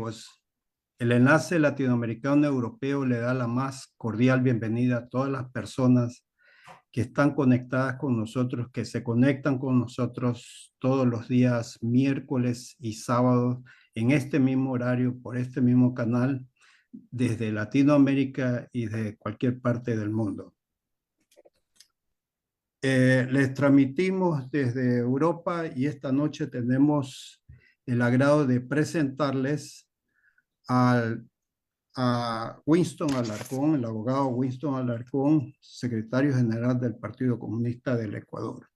amigos, el Enlace Latinoamericano Europeo le da la más cordial bienvenida a todas las personas que están conectadas con nosotros, que se conectan con nosotros todos los días, miércoles y sábados, en este mismo horario, por este mismo canal, desde Latinoamérica y de cualquier parte del mundo. Les transmitimos desde Europa y esta noche tenemos el agrado de presentarles a Winston Alarcón, el abogado Winston Alarcón, secretario general del Partido Comunista del Ecuador.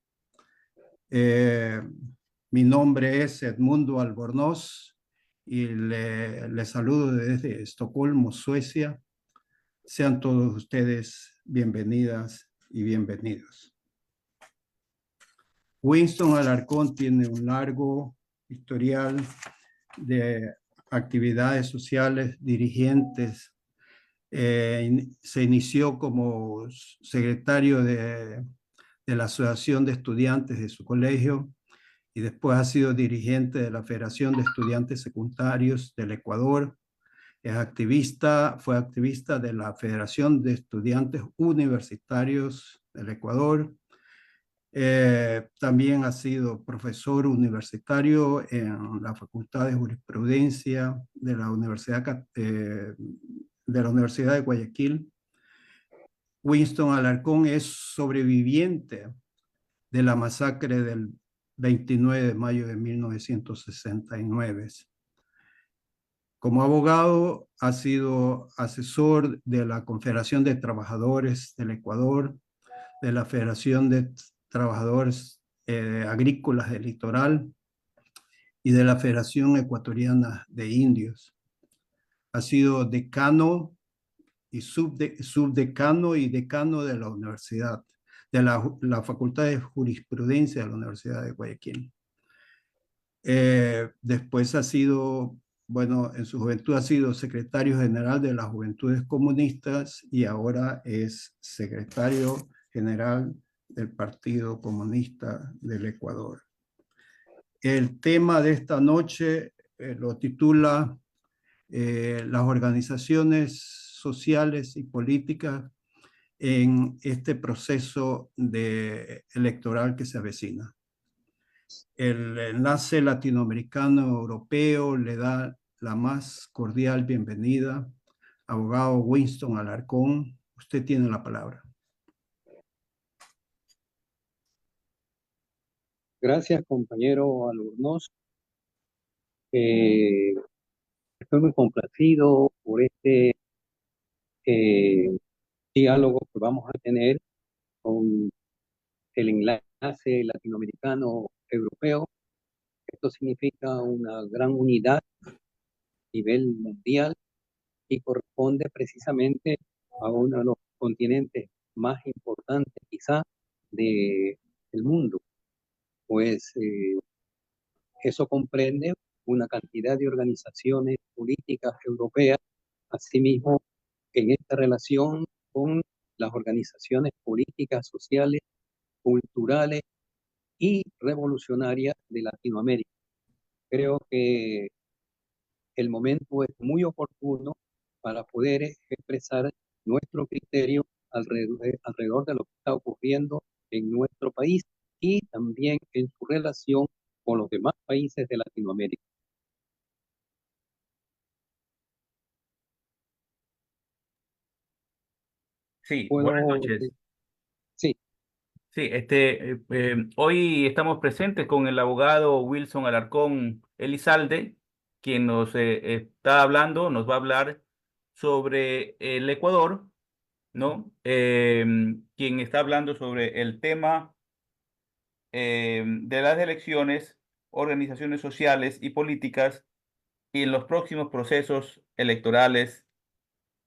Mi nombre es Edmundo Albornoz y le saludo desde Estocolmo, Suecia. Sean todos ustedes bienvenidas y bienvenidos. Winston Alarcón tiene un largo historial de actividades sociales, dirigentes. Se inició como secretario de la Asociación de Estudiantes de su colegio y después ha sido dirigente de la Federación de Estudiantes Secundarios del Ecuador. Fue activista de la Federación de Estudiantes Universitarios del Ecuador. También ha sido profesor universitario en la Facultad de Jurisprudencia de la Universidad de Guayaquil. Winston Alarcón es sobreviviente de la masacre del 29 de mayo de 1969. Como abogado, ha sido asesor de la Confederación de Trabajadores del Ecuador, de la Federación de Trabajadores Agrícolas del Litoral y de la Federación Ecuatoriana de Indios. Ha sido decano y subdecano y decano de la universidad, de la Facultad de Jurisprudencia de la Universidad de Guayaquil. Después ha sido, bueno, en su juventud ha sido secretario general de las Juventudes Comunistas y ahora es secretario general del Partido Comunista del Ecuador. El tema de esta noche lo titula las organizaciones sociales y políticas en este proceso electoral que se avecina. El Enlace Latinoamericano Europeo le da la más cordial bienvenida. Abogado Winston Alarcón, usted tiene la palabra. Gracias, compañero Albornoz. Estoy muy complacido por este diálogo que vamos a tener con el Enlace Latinoamericano Europeo. Esto significa una gran unidad a nivel mundial y corresponde precisamente a uno de los continentes más importantes quizá del mundo. Pues eso comprende una cantidad de organizaciones políticas europeas, asimismo en esta relación con las organizaciones políticas, sociales, culturales y revolucionarias de Latinoamérica. Creo que el momento es muy oportuno para poder expresar nuestro criterio alrededor de lo que está ocurriendo en nuestro país y también en su relación con los demás países de Latinoamérica. Sí, buenas Puedo, noches. sí, Sí, hoy estamos presentes con el abogado Wilson Alarcón Elizalde, quien nos nos va a hablar sobre el Ecuador, ¿no? Quien está hablando sobre el tema de las elecciones, organizaciones sociales y políticas y en los próximos procesos electorales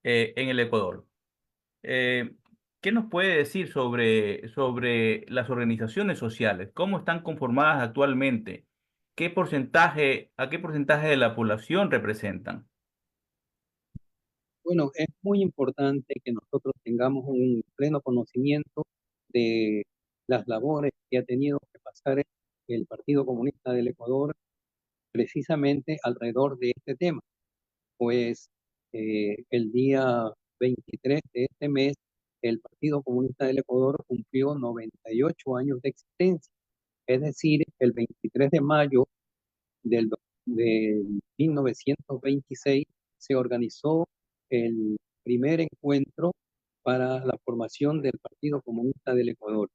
en el Ecuador. Eh, ¿Qué nos puede decir sobre las organizaciones sociales? ¿Cómo están conformadas actualmente? ¿A qué porcentaje de la población representan? bueno, es muy importante que nosotros tengamos un pleno conocimiento de las labores que ha tenido que pasar el Partido Comunista del Ecuador precisamente alrededor de este tema. pues el día 23 de este mes, el Partido Comunista del Ecuador cumplió 98 años de existencia. Es decir, el 23 de mayo de 1926 se organizó el primer encuentro para la formación del Partido Comunista del Ecuador.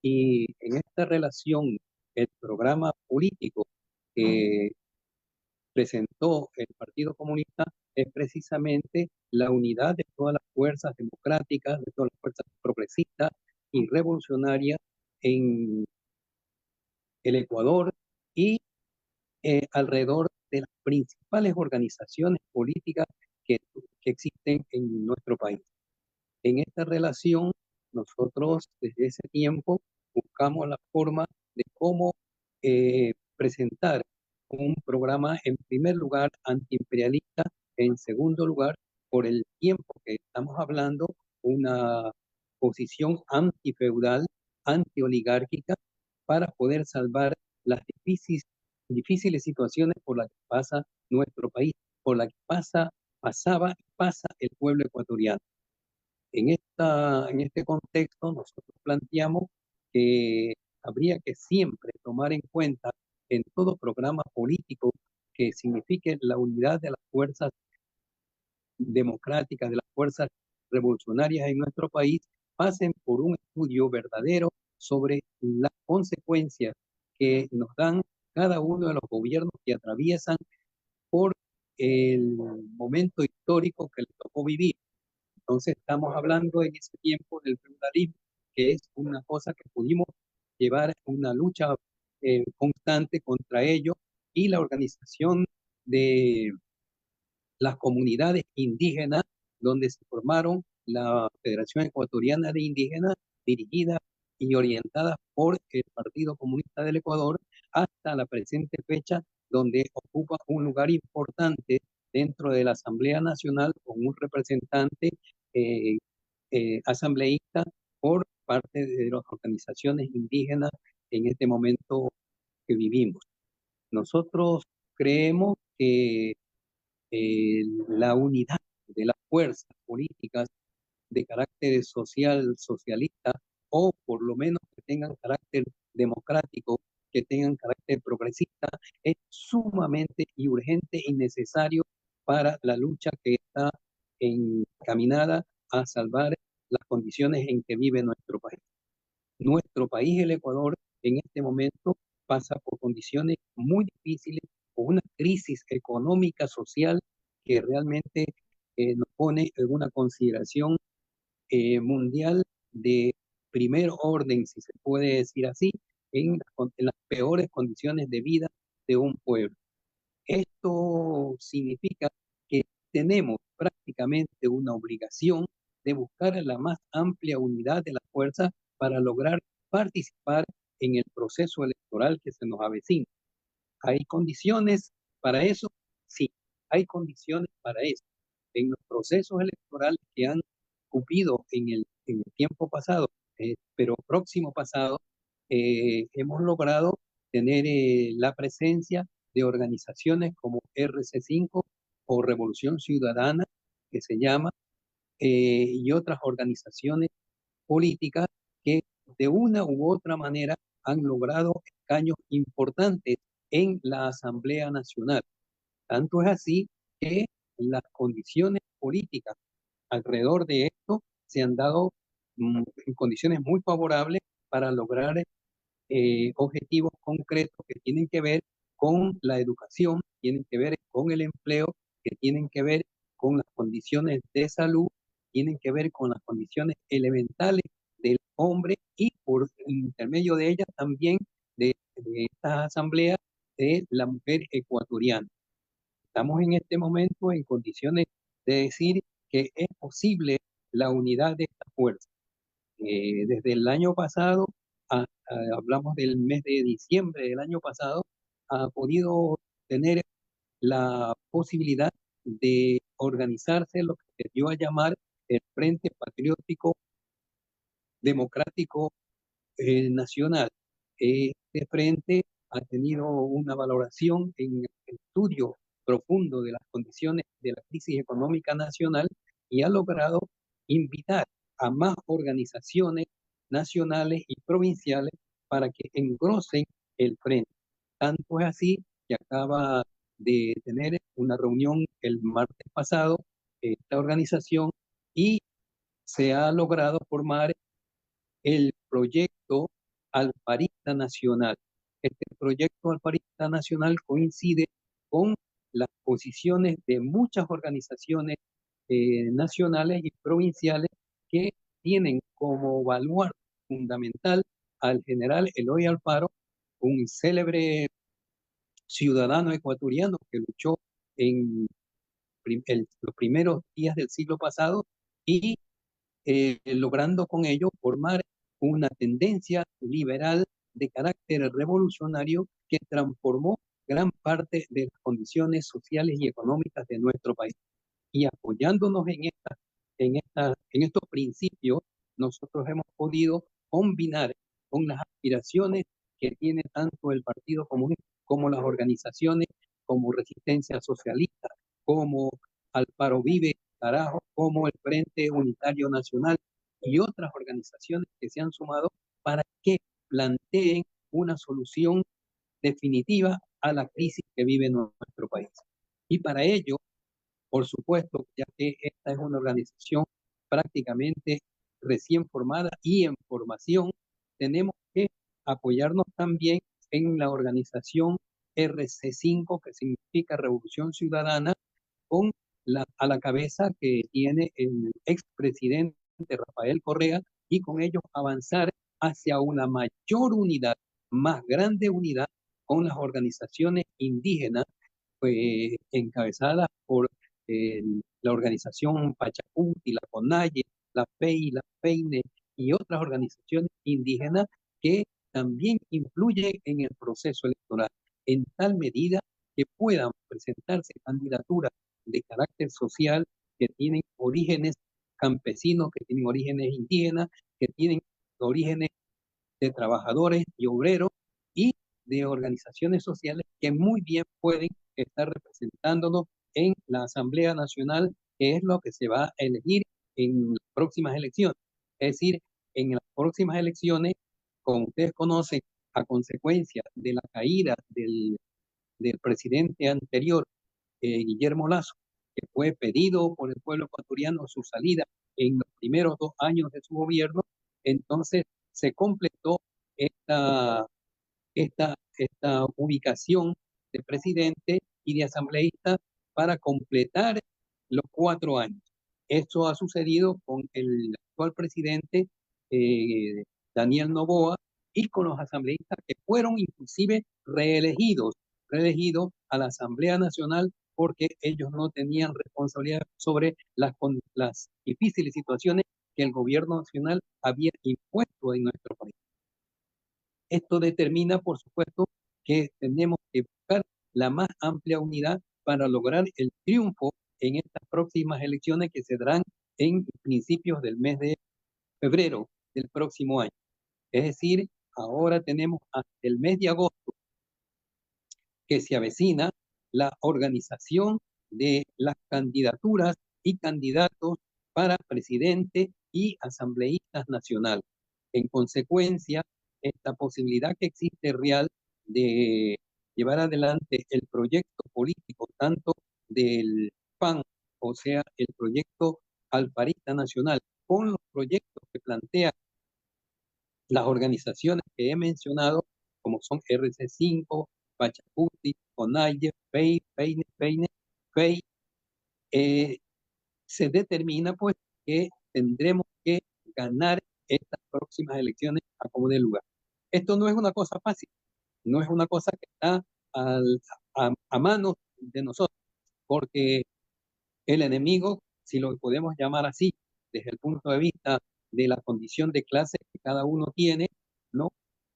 Y en esta relación, el programa político que presentó el Partido Comunista es precisamente la unidad de todas las fuerzas democráticas, de todas las fuerzas progresistas y revolucionarias en el Ecuador y alrededor de las principales organizaciones políticas que existen en nuestro país. En esta relación, nosotros desde ese tiempo buscamos la forma de cómo presentar un programa, en primer lugar, antiimperialista, en segundo lugar, por el tiempo que estamos hablando, una posición antifeudal, antioligárquica, para poder salvar las difíciles situaciones por las que pasa nuestro país, por las que pasaba y pasa el pueblo ecuatoriano. En este contexto, nosotros planteamos que habría que siempre tomar en cuenta en todo programa político que signifique la unidad de las fuerzas democráticas, de las fuerzas revolucionarias en nuestro país, pasen por un estudio verdadero sobre las consecuencias que nos dan cada uno de los gobiernos que atraviesan por el momento histórico que les tocó vivir. Entonces estamos hablando en ese tiempo del feudalismo, que es una cosa que pudimos llevar una lucha constante contra ello, y la organización de las comunidades indígenas, donde se formaron la Federación Ecuatoriana de Indígenas, dirigida y orientada por el Partido Comunista del Ecuador, hasta la presente fecha, donde ocupa un lugar importante dentro de la Asamblea Nacional con un representante eh, asambleísta por parte de las organizaciones indígenas en este momento que vivimos. Nosotros creemos que la unidad de las fuerzas políticas de carácter social, socialista, o por lo menos que tengan carácter democrático, que tengan carácter progresista, es sumamente y urgente y necesario para la lucha que está encaminada a salvar las condiciones en que vive nuestro país. Nuestro país, el Ecuador, en este momento pasa por condiciones muy difíciles, por una crisis económica, social, que realmente nos pone en una consideración mundial de primer orden, si se puede decir así, en las peores condiciones de vida de un pueblo. Esto significa que tenemos prácticamente una obligación de buscar la más amplia unidad de la fuerza para lograr participar en el proceso electoral que se nos avecina. ¿Hay condiciones para eso? Sí, hay condiciones para eso. En los procesos electorales que han cupido en el tiempo pasado, pero próximo pasado, hemos logrado tener la presencia de organizaciones como RC5 o Revolución Ciudadana, que se llama, y otras organizaciones políticas que de una u otra manera han logrado escaños importantes en la Asamblea Nacional. Tanto es así que las condiciones políticas alrededor de esto se han dado en condiciones muy favorables para lograr objetivos concretos que tienen que ver con la educación, tienen que ver con el empleo, que tienen que ver con las condiciones de salud, tienen que ver con las condiciones elementales del hombre y por intermedio de ellas también de esta asamblea de la mujer ecuatoriana. Estamos en este momento en condiciones de decir que es posible la unidad de esta fuerza. Desde el año pasado, hablamos del mes de diciembre del año pasado, ha podido tener la posibilidad de organizarse lo que se dio a llamar el Frente Patriótico Democrático Nacional. Este frente ha tenido una valoración en el estudio profundo de las condiciones de la crisis económica nacional y ha logrado invitar a más organizaciones nacionales y provinciales para que engrosen el frente. Tanto es así que acaba de tener una reunión el martes pasado esta organización y se ha logrado formar el proyecto Alfarista Nacional. Este proyecto Alfarista Nacional coincide con las posiciones de muchas organizaciones nacionales y provinciales que tienen como baluarte fundamental al general Eloy Alfaro, un célebre ciudadano ecuatoriano que luchó en los primeros días del siglo pasado y logrando con ello formar una tendencia liberal de carácter revolucionario que transformó gran parte de las condiciones sociales y económicas de nuestro país. Y apoyándonos en estos principios, nosotros hemos podido combinar con las aspiraciones que tiene tanto el Partido Comunista como las organizaciones como Resistencia Socialista, como Alfaro Vive, Carajo, como el Frente Unitario Nacional y otras organizaciones que se han sumado para que planteen una solución definitiva a la crisis que vive nuestro país. Y para ello, por supuesto, ya que esta es una organización prácticamente recién formada y en formación, tenemos que apoyarnos también en la organización RC5, que significa Revolución Ciudadana, con a la cabeza que tiene el expresidente Rafael Correa, y con ellos avanzar hacia una mayor unidad, más grande unidad con las organizaciones indígenas encabezadas por la organización Pachacuti, la CONAIE, la FEI, la FEINE y otras organizaciones indígenas que también influyen en el proceso electoral, en tal medida que puedan presentarse candidaturas de carácter social que tienen orígenes campesinos, que tienen orígenes indígenas, que tienen orígenes de trabajadores y obreros y de organizaciones sociales que muy bien pueden estar representándonos en la Asamblea Nacional, que es lo que se va a elegir en las próximas elecciones. Es decir, en las próximas elecciones, como ustedes conocen, a consecuencia de la caída del presidente anterior, Guillermo Lasso, que fue pedido por el pueblo ecuatoriano su salida en los primeros 2 años de su gobierno, entonces se completó esta ubicación de presidente y de asambleísta para completar los 4 años. Esto ha sucedido con el actual presidente Daniel Noboa y con los asambleístas que fueron inclusive reelegidos a la Asamblea Nacional porque ellos no tenían responsabilidad sobre las difíciles situaciones que el gobierno nacional había impuesto en nuestro país. Esto determina, por supuesto, que tenemos que buscar la más amplia unidad para lograr el triunfo en estas próximas elecciones que se darán en principios del mes de febrero del próximo año. Es decir, ahora tenemos hasta el mes de agosto que se avecina la organización de las candidaturas y candidatos para presidente y asambleístas nacionales. En consecuencia, esta posibilidad que existe real de llevar adelante el proyecto político tanto del PAN, o sea, el proyecto Alfarista Nacional, con los proyectos que plantean las organizaciones que he mencionado, como son RC5, Pachacuti, CONAIE, FEI, FEI, se determina pues que tendremos que ganar estas próximas elecciones a como dé lugar. Esto no es una cosa fácil, no es una cosa que está a manos de nosotros, porque el enemigo, si lo podemos llamar así, desde el punto de vista de la condición de clase que cada uno tiene, ¿no?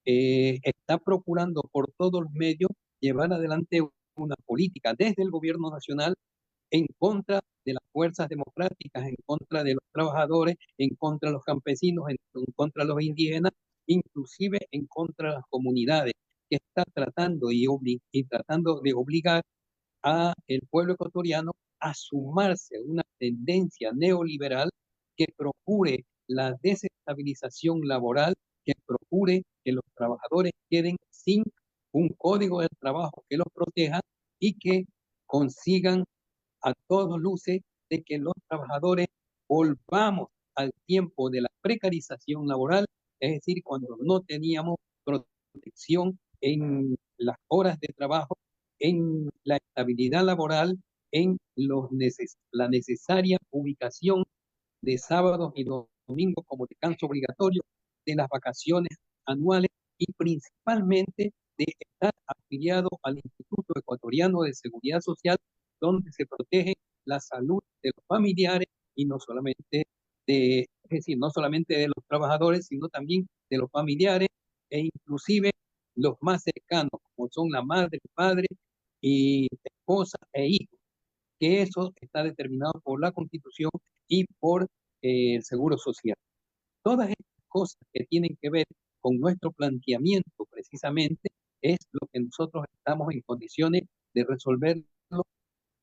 Está procurando por todos los medios llevar adelante una política desde el gobierno nacional en contra de las fuerzas democráticas, en contra de los trabajadores, en contra de los campesinos, en contra de los indígenas, inclusive en contra de las comunidades, que está tratando tratando de obligar a el pueblo ecuatoriano a sumarse a una tendencia neoliberal que procure la desestabilización laboral, que procure que los trabajadores queden sin un código de trabajo que los proteja y que consigan a todos luces de que los trabajadores volvamos al tiempo de la precarización laboral, es decir, cuando no teníamos protección en las horas de trabajo, en la estabilidad laboral, en la necesaria ubicación de sábados y domingos como descanso obligatorio, de las vacaciones anuales y principalmente de estar afiliado al Instituto Ecuatoriano de Seguridad Social, donde se protege la salud de los familiares y no solamente es decir, no solamente de los trabajadores, sino también de los familiares e inclusive los más cercanos, como son la madre, el padre y esposa e hijos, que eso está determinado por la Constitución y por el Seguro Social. Todas estas cosas que tienen que ver con nuestro planteamiento precisamente es lo que nosotros estamos en condiciones de resolverlo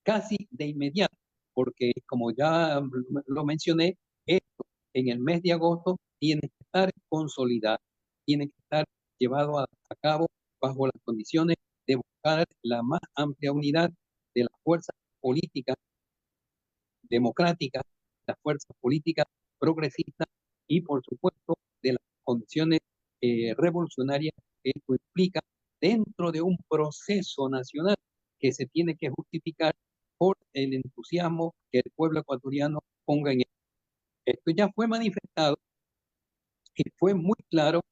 casi de inmediato, porque como ya lo mencioné, esto en el mes de agosto tiene que estar consolidado, tiene que estar llevado a cabo bajo las condiciones de buscar la más amplia unidad de las fuerzas políticas democráticas, las fuerzas políticas progresistas y, por supuesto, de las condiciones revolucionarias que esto implica dentro de un proceso nacional que se tiene que justificar por el entusiasmo que el pueblo ecuatoriano ponga en él. Esto ya fue manifestado y fue muy claro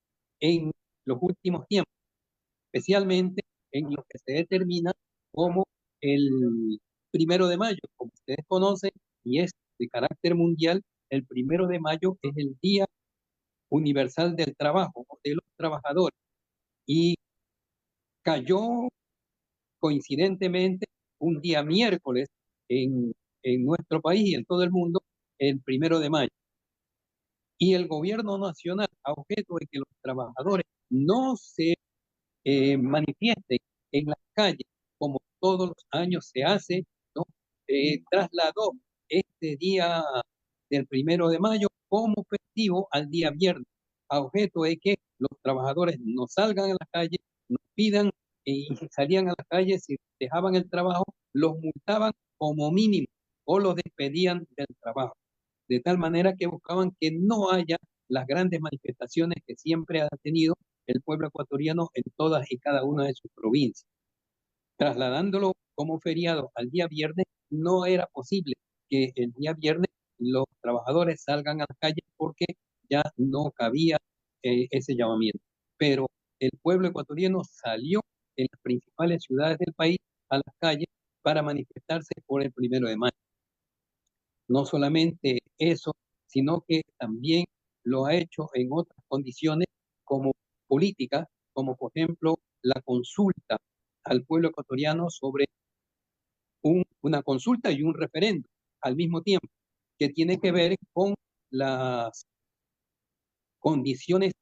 en los últimos tiempos, especialmente en lo que se determina como el 1 de mayo, como ustedes conocen, y es de carácter mundial. El 1 de mayo es el Día Universal del Trabajo, de los trabajadores, y cayó coincidentemente un día miércoles en, en nuestro país y en todo el mundo, el 1 de mayo. Y el gobierno nacional, a objeto de que los trabajadores no se manifiesten en las calles como todos los años se hace, ¿no? Trasladó este día del 1 de mayo como festivo al día viernes, a objeto de que los trabajadores no salgan a la calle, no pidan y salían a la calle, si dejaban el trabajo, los multaban como mínimo o los despedían del trabajo. De tal manera que buscaban que no haya las grandes manifestaciones que siempre ha tenido el pueblo ecuatoriano en todas y cada una de sus provincias. Trasladándolo como feriado al día viernes, no era posible que el día viernes los trabajadores salgan a la calle porque ya no cabía ese llamamiento. Pero el pueblo ecuatoriano salió en las principales ciudades del país a las calles para manifestarse por el 1 de mayo. No solamente eso, sino que también lo ha hecho en otras condiciones como política, como por ejemplo la consulta al pueblo ecuatoriano sobre una consulta y un referendo al mismo tiempo, que tiene que ver con las condiciones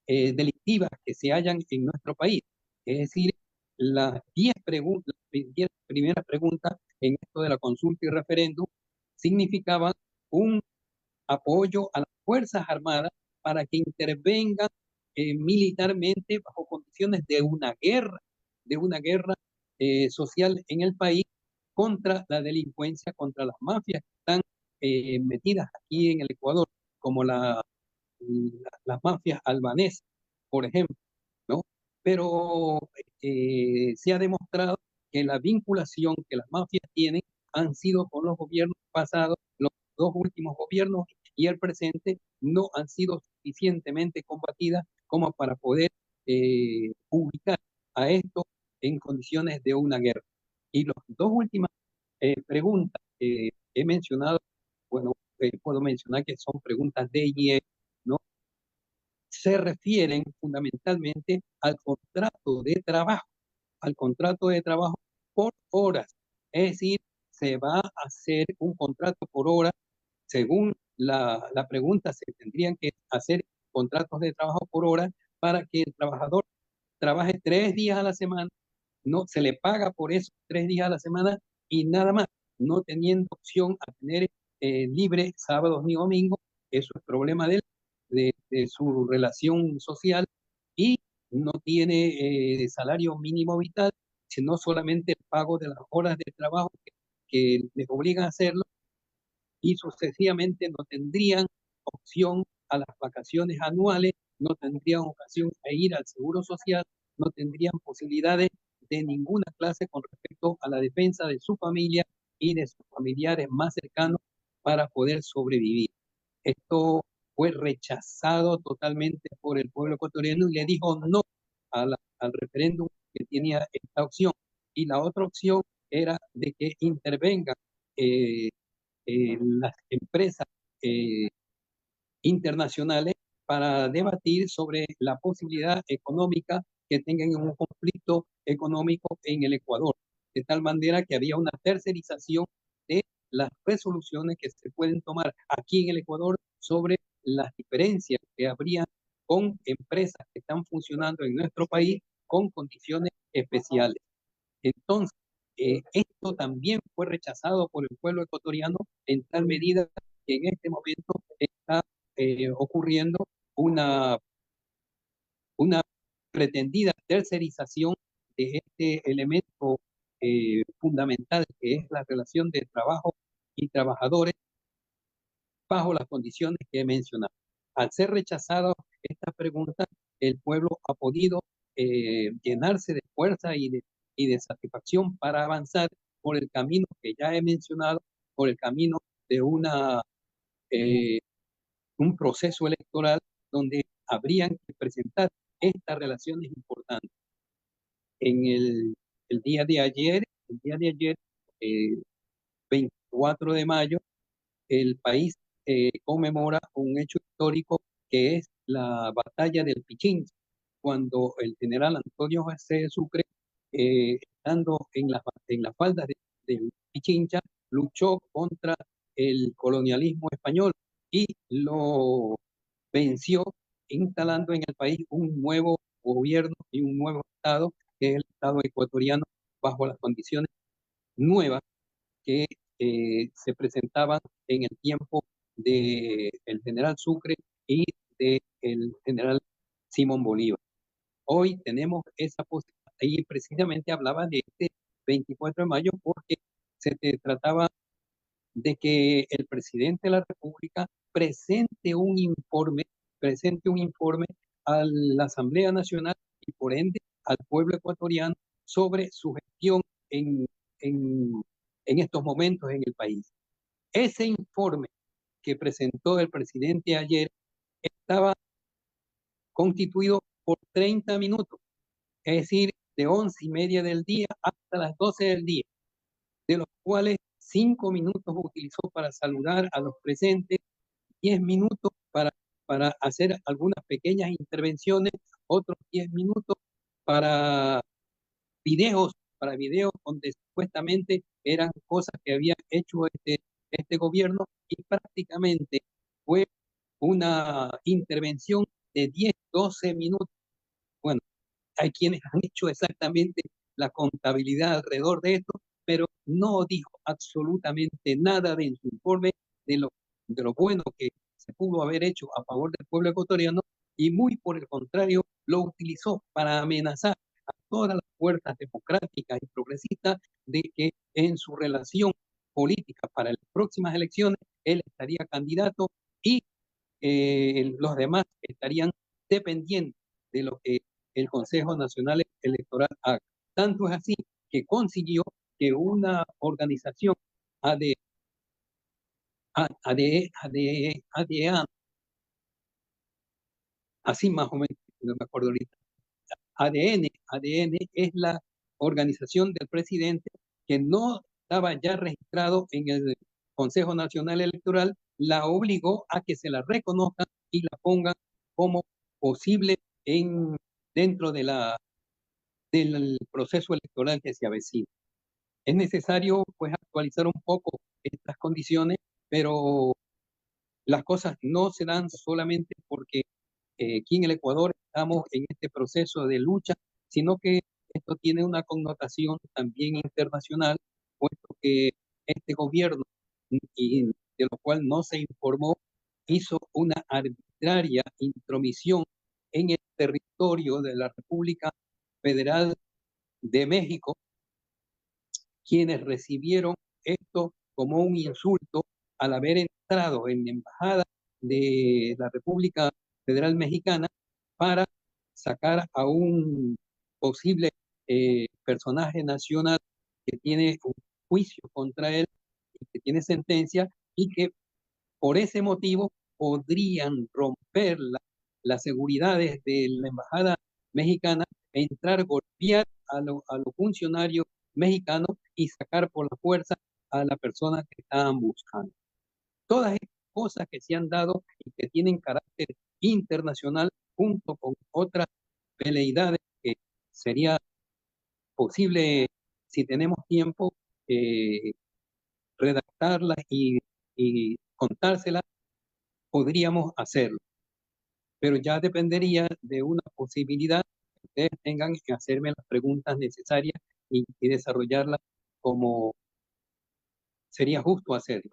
delictivas que se hallan en nuestro país. Es decir, las 10 preguntas, las 10 primeras preguntas en esto de la consulta y referéndum significaban un apoyo a las Fuerzas Armadas para que intervengan militarmente bajo condiciones de una guerra social en el país contra la delincuencia, contra las mafias que están metidas aquí en el Ecuador, como las mafias albanesas, por ejemplo, ¿no? Pero se ha demostrado que la vinculación que las mafias tienen han sido con los gobiernos pasados, los dos últimos gobiernos y el presente no han sido suficientemente combatidas como para poder ubicar a esto en condiciones de una guerra. Y las dos últimas preguntas que he mencionado, bueno, puedo mencionar que son preguntas de y E, ¿no? Se refieren fundamentalmente al contrato de trabajo por horas. Es decir, se va a hacer un contrato por hora. Según la pregunta, se tendrían que hacer contratos de trabajo por hora para que el trabajador trabaje 3 días a la semana no se le paga por esos 3 días a la semana y nada más, no teniendo opción a tener libre sábados ni domingos. Eso es problema de él, de su relación social, y no tiene salario mínimo vital, sino solamente el pago de las horas de trabajo que les obligan a hacerlo, y sucesivamente no tendrían opción a las vacaciones anuales, no tendrían ocasión a ir al seguro social, no tendrían posibilidades de ninguna clase con respecto a la defensa de su familia y de sus familiares más cercanos para poder sobrevivir. Esto fue rechazado totalmente por el pueblo ecuatoriano y le dijo no al referéndum que tenía esta opción. Y la otra opción era de que intervengan eh, las empresas eh, internacionales para debatir sobre la posibilidad económica que tengan un conflicto económico en el Ecuador, de tal manera que había una tercerización de las resoluciones que se pueden tomar aquí en el Ecuador sobre las diferencias que habría con empresas que están funcionando en nuestro país con condiciones especiales. Entonces, esto también fue rechazado por el pueblo ecuatoriano en tal medida que en este momento está ocurriendo una pretendida tercerización de este elemento fundamental que es la relación de trabajo y trabajadores bajo las condiciones que he mencionado. Al ser rechazada esta pregunta, el pueblo ha podido llenarse de fuerza y de satisfacción para avanzar por el camino que ya he mencionado, por el camino de eh, un proceso electoral donde habrían que presentar estas relaciones importantes. En el día de ayer, eh, 24 de mayo, el país conmemora un hecho histórico que es la batalla del Pichincha, cuando el general Antonio José Sucre, estando en las faldas del Pichincha, luchó contra el colonialismo español y lo venció, instalando en el país un nuevo gobierno y un nuevo Estado, que es el Estado ecuatoriano, bajo las condiciones nuevas que se presentaban en el tiempo del general Sucre y del general Simón Bolívar. Hoy tenemos esa posibilidad, y precisamente hablaba de este 24 de mayo porque trataba de que el presidente de la República presente un informe a la Asamblea Nacional y por ende al pueblo ecuatoriano sobre su gestión en, en, en estos momentos en el país. Ese informe que presentó el presidente ayer estaba constituido por 30 minutos, es decir, de 11:30 del día hasta las 12 del día, de los cuales 5 minutos utilizó para saludar a los presentes, 10 minutos para hacer algunas pequeñas intervenciones, otros 10 minutos para para videos donde supuestamente eran cosas que había hecho este gobierno, y prácticamente fue una intervención de 10, 12 minutos. Bueno, hay quienes han hecho exactamente la contabilidad alrededor de esto, pero no dijo absolutamente nada en su informe de lo bueno que se pudo haber hecho a favor del pueblo ecuatoriano, y muy por el contrario lo utilizó para amenazar a todas las fuerzas democráticas y progresistas de que en su relación política para las próximas elecciones él estaría candidato y los demás estarían dependiendo de lo que el Consejo Nacional Electoral haga. Tanto es así que consiguió que una organización AD, ADEAN, así más o menos, no me acuerdo ahorita, ADN es la organización del presidente que no estaba ya registrado en el Consejo Nacional Electoral, la obligó a que se la reconozcan y la pongan como posible dentro del proceso electoral que se avecina. Es necesario pues actualizar un poco estas condiciones, pero las cosas no se dan solamente porque aquí en el Ecuador estamos en este proceso de lucha, sino que esto tiene una connotación también internacional, puesto que este gobierno, y de lo cual no se informó, hizo una arbitraria intromisión en el territorio de la República Federal de México, quienes recibieron esto como un insulto al haber entrado en la embajada de la República Federal Mexicana para sacar a un posible personaje nacional que tiene un juicio contra él y que tiene sentencia, y que por ese motivo podrían romper las seguridades de la embajada mexicana, entrar, golpear a los funcionarios mexicanos y sacar por la fuerza a la persona que estaban buscando. Todas estas cosas que se han dado y que tienen carácter internacional, junto con otras veleidades que sería posible, si tenemos tiempo, eh, redactarlas y contárselas, podríamos hacerlo, pero ya dependería de una posibilidad que ustedes tengan que hacerme las preguntas necesarias y desarrollarlas como sería justo hacerlo.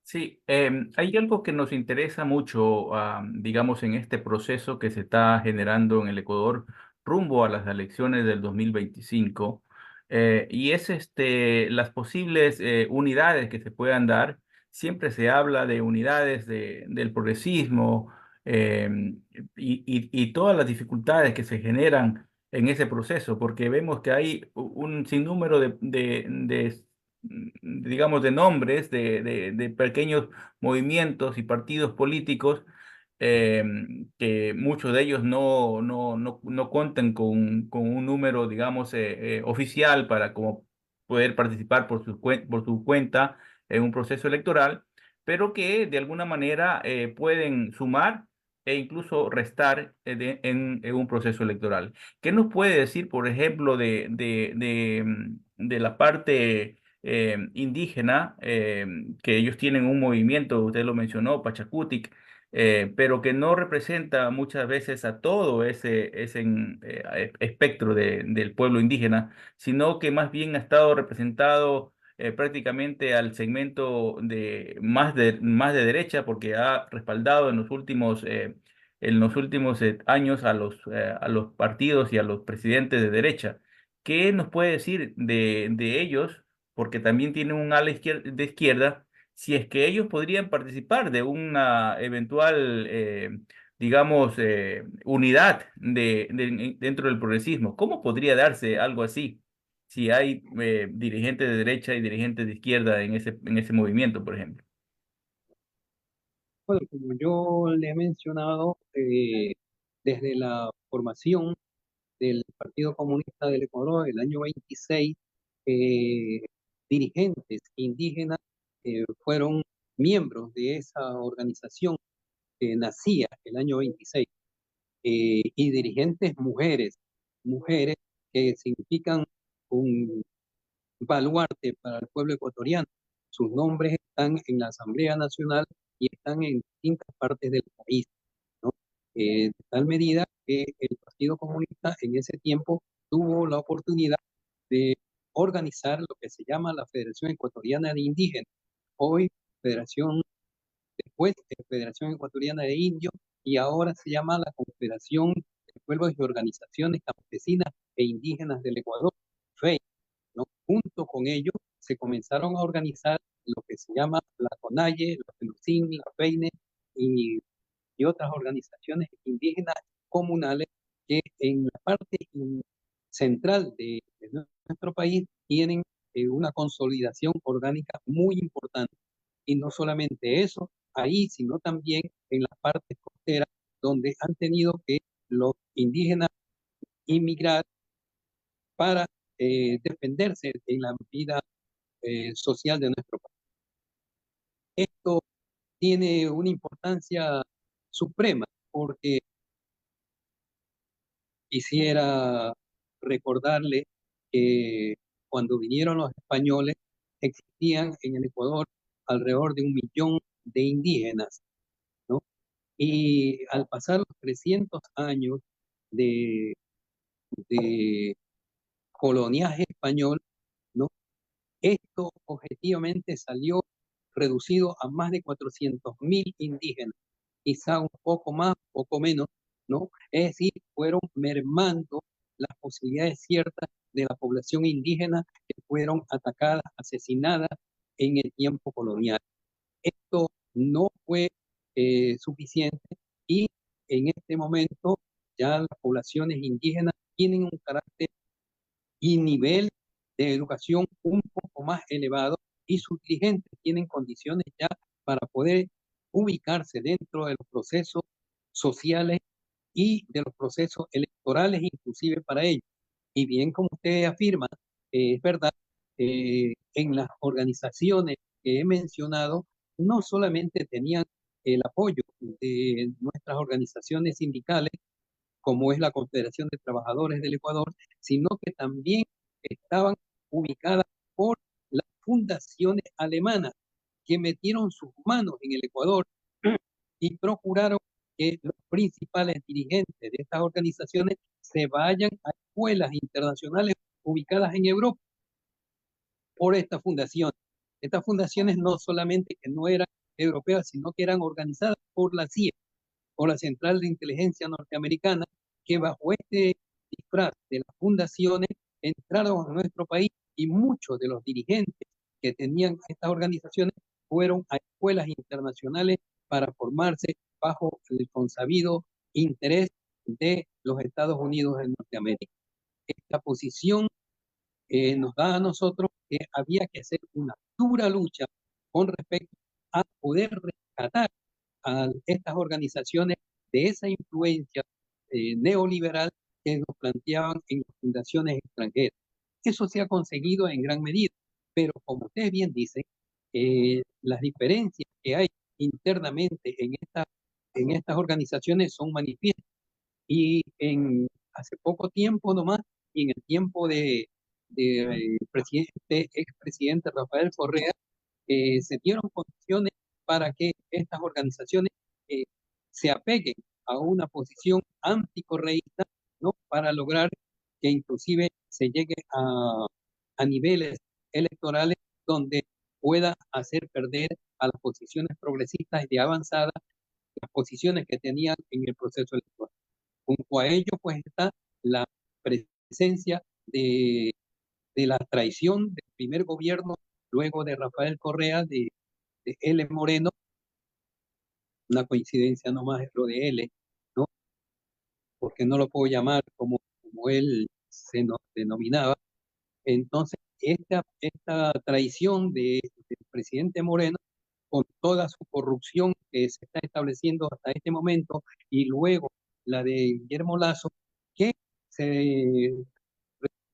Sí, hay algo que nos interesa mucho, digamos, en este proceso que se está generando en el Ecuador rumbo a las elecciones del 2025, y es las posibles unidades que se puedan dar. Siempre se habla de unidades del progresismo, y todas las dificultades que se generan en ese proceso, porque vemos que hay un sinnúmero digamos, de nombres de pequeños movimientos y partidos políticos, eh, que muchos de ellos no cuentan con un número, digamos, oficial para como poder participar por su cuenta en un proceso electoral, pero que de alguna manera pueden sumar e incluso restar en un proceso electoral. ¿Qué nos puede decir, por ejemplo, de la parte indígena, que ellos tienen un movimiento, usted lo mencionó, Pachacutic, pero que no representa muchas veces a todo ese espectro del pueblo indígena, sino que más bien ha estado representado prácticamente al segmento más de derecha, porque ha respaldado en los últimos años a los partidos y a los presidentes de derecha. ¿Qué nos puede decir de ellos? Porque también tienen un ala de izquierda, si es que ellos podrían participar de una eventual, digamos, unidad dentro del progresismo. ¿Cómo podría darse algo así si hay dirigentes de derecha y dirigentes de izquierda en ese movimiento, por ejemplo? Bueno, como yo le he mencionado, desde la formación del Partido Comunista del Ecuador, el año 26, eh, dirigentes indígenas fueron miembros de esa organización que nacía el año 26, y dirigentes mujeres que significan un baluarte para el pueblo ecuatoriano. Sus nombres están en la Asamblea Nacional y están en distintas partes del país, ¿no? De tal medida que el Partido Comunista en ese tiempo tuvo la oportunidad de organizar lo que se llama la Federación Ecuatoriana de Indígenas, hoy Federación, después Federación Ecuatoriana de Indios, y ahora se llama la Confederación de Pueblos y Organizaciones Campesinas e Indígenas del Ecuador, FEI, ¿no? Junto con ellos se comenzaron a organizar lo que se llama la CONAIE, la FENUCIN, la FEINE y otras organizaciones indígenas comunales que en la parte central de nuestro país tienen una consolidación orgánica muy importante. Y no solamente eso, ahí, sino también en las partes costeras, donde han tenido que los indígenas inmigrar para defenderse en la vida social de nuestro país. Esto tiene una importancia suprema porque quisiera recordarle que cuando vinieron los españoles existían en el Ecuador alrededor de 1 millón de indígenas, ¿no? Y al pasar los 300 años de de coloniaje español, ¿no? Esto objetivamente salió reducido a más de 400.000 indígenas, quizá un poco más, poco menos, ¿no? Es decir, fueron mermando las posibilidades ciertas de la población indígena que fueron atacadas, asesinadas en el tiempo colonial. Esto no fue suficiente y en este momento ya las poblaciones indígenas tienen un carácter y nivel de educación un poco más elevado y sus dirigentes tienen condiciones ya para poder ubicarse dentro de los procesos sociales y de los procesos electorales inclusive para ellos. Y bien, como usted afirma, es verdad, en las organizaciones que he mencionado, no solamente tenían el apoyo de nuestras organizaciones sindicales, como es la Confederación de Trabajadores del Ecuador, sino que también estaban ubicadas por las fundaciones alemanas que metieron sus manos en el Ecuador y procuraron que los principales dirigentes de estas organizaciones se vayan a escuelas internacionales ubicadas en Europa por esta fundación. Estas fundaciones no solamente que no eran europeas, sino que eran organizadas por la CIA, por la Central de Inteligencia Norteamericana, que bajo este disfraz de las fundaciones entraron a nuestro país y muchos de los dirigentes que tenían estas organizaciones fueron a escuelas internacionales para formarse bajo el consabido interés de los Estados Unidos de Norteamérica. Esta posición nos da a nosotros que había que hacer una dura lucha con respecto a poder rescatar a estas organizaciones de esa influencia neoliberal que nos planteaban en las fundaciones extranjeras. Eso se ha conseguido en gran medida, pero como ustedes bien dicen, las diferencias que hay internamente en estas organizaciones son manifiestas. Y hace poco tiempo nomás, y en el tiempo de expresidente Rafael Correa, se dieron condiciones para que estas organizaciones eh, se apeguen a una posición anticorreísta, ¿no? Para lograr que inclusive se llegue a niveles electorales donde pueda hacer perder a las posiciones progresistas y de avanzada las posiciones que tenían en el proceso electoral. Junto a ello, pues está la presencia de la traición del primer gobierno, luego de Rafael Correa, de L. Moreno, una coincidencia nomás es lo de L, ¿no? Porque no lo puedo llamar como él se nos denominaba. Entonces, esta traición del presidente Moreno, con toda su corrupción que se está estableciendo hasta este momento, y luego la de Guillermo Lasso, que se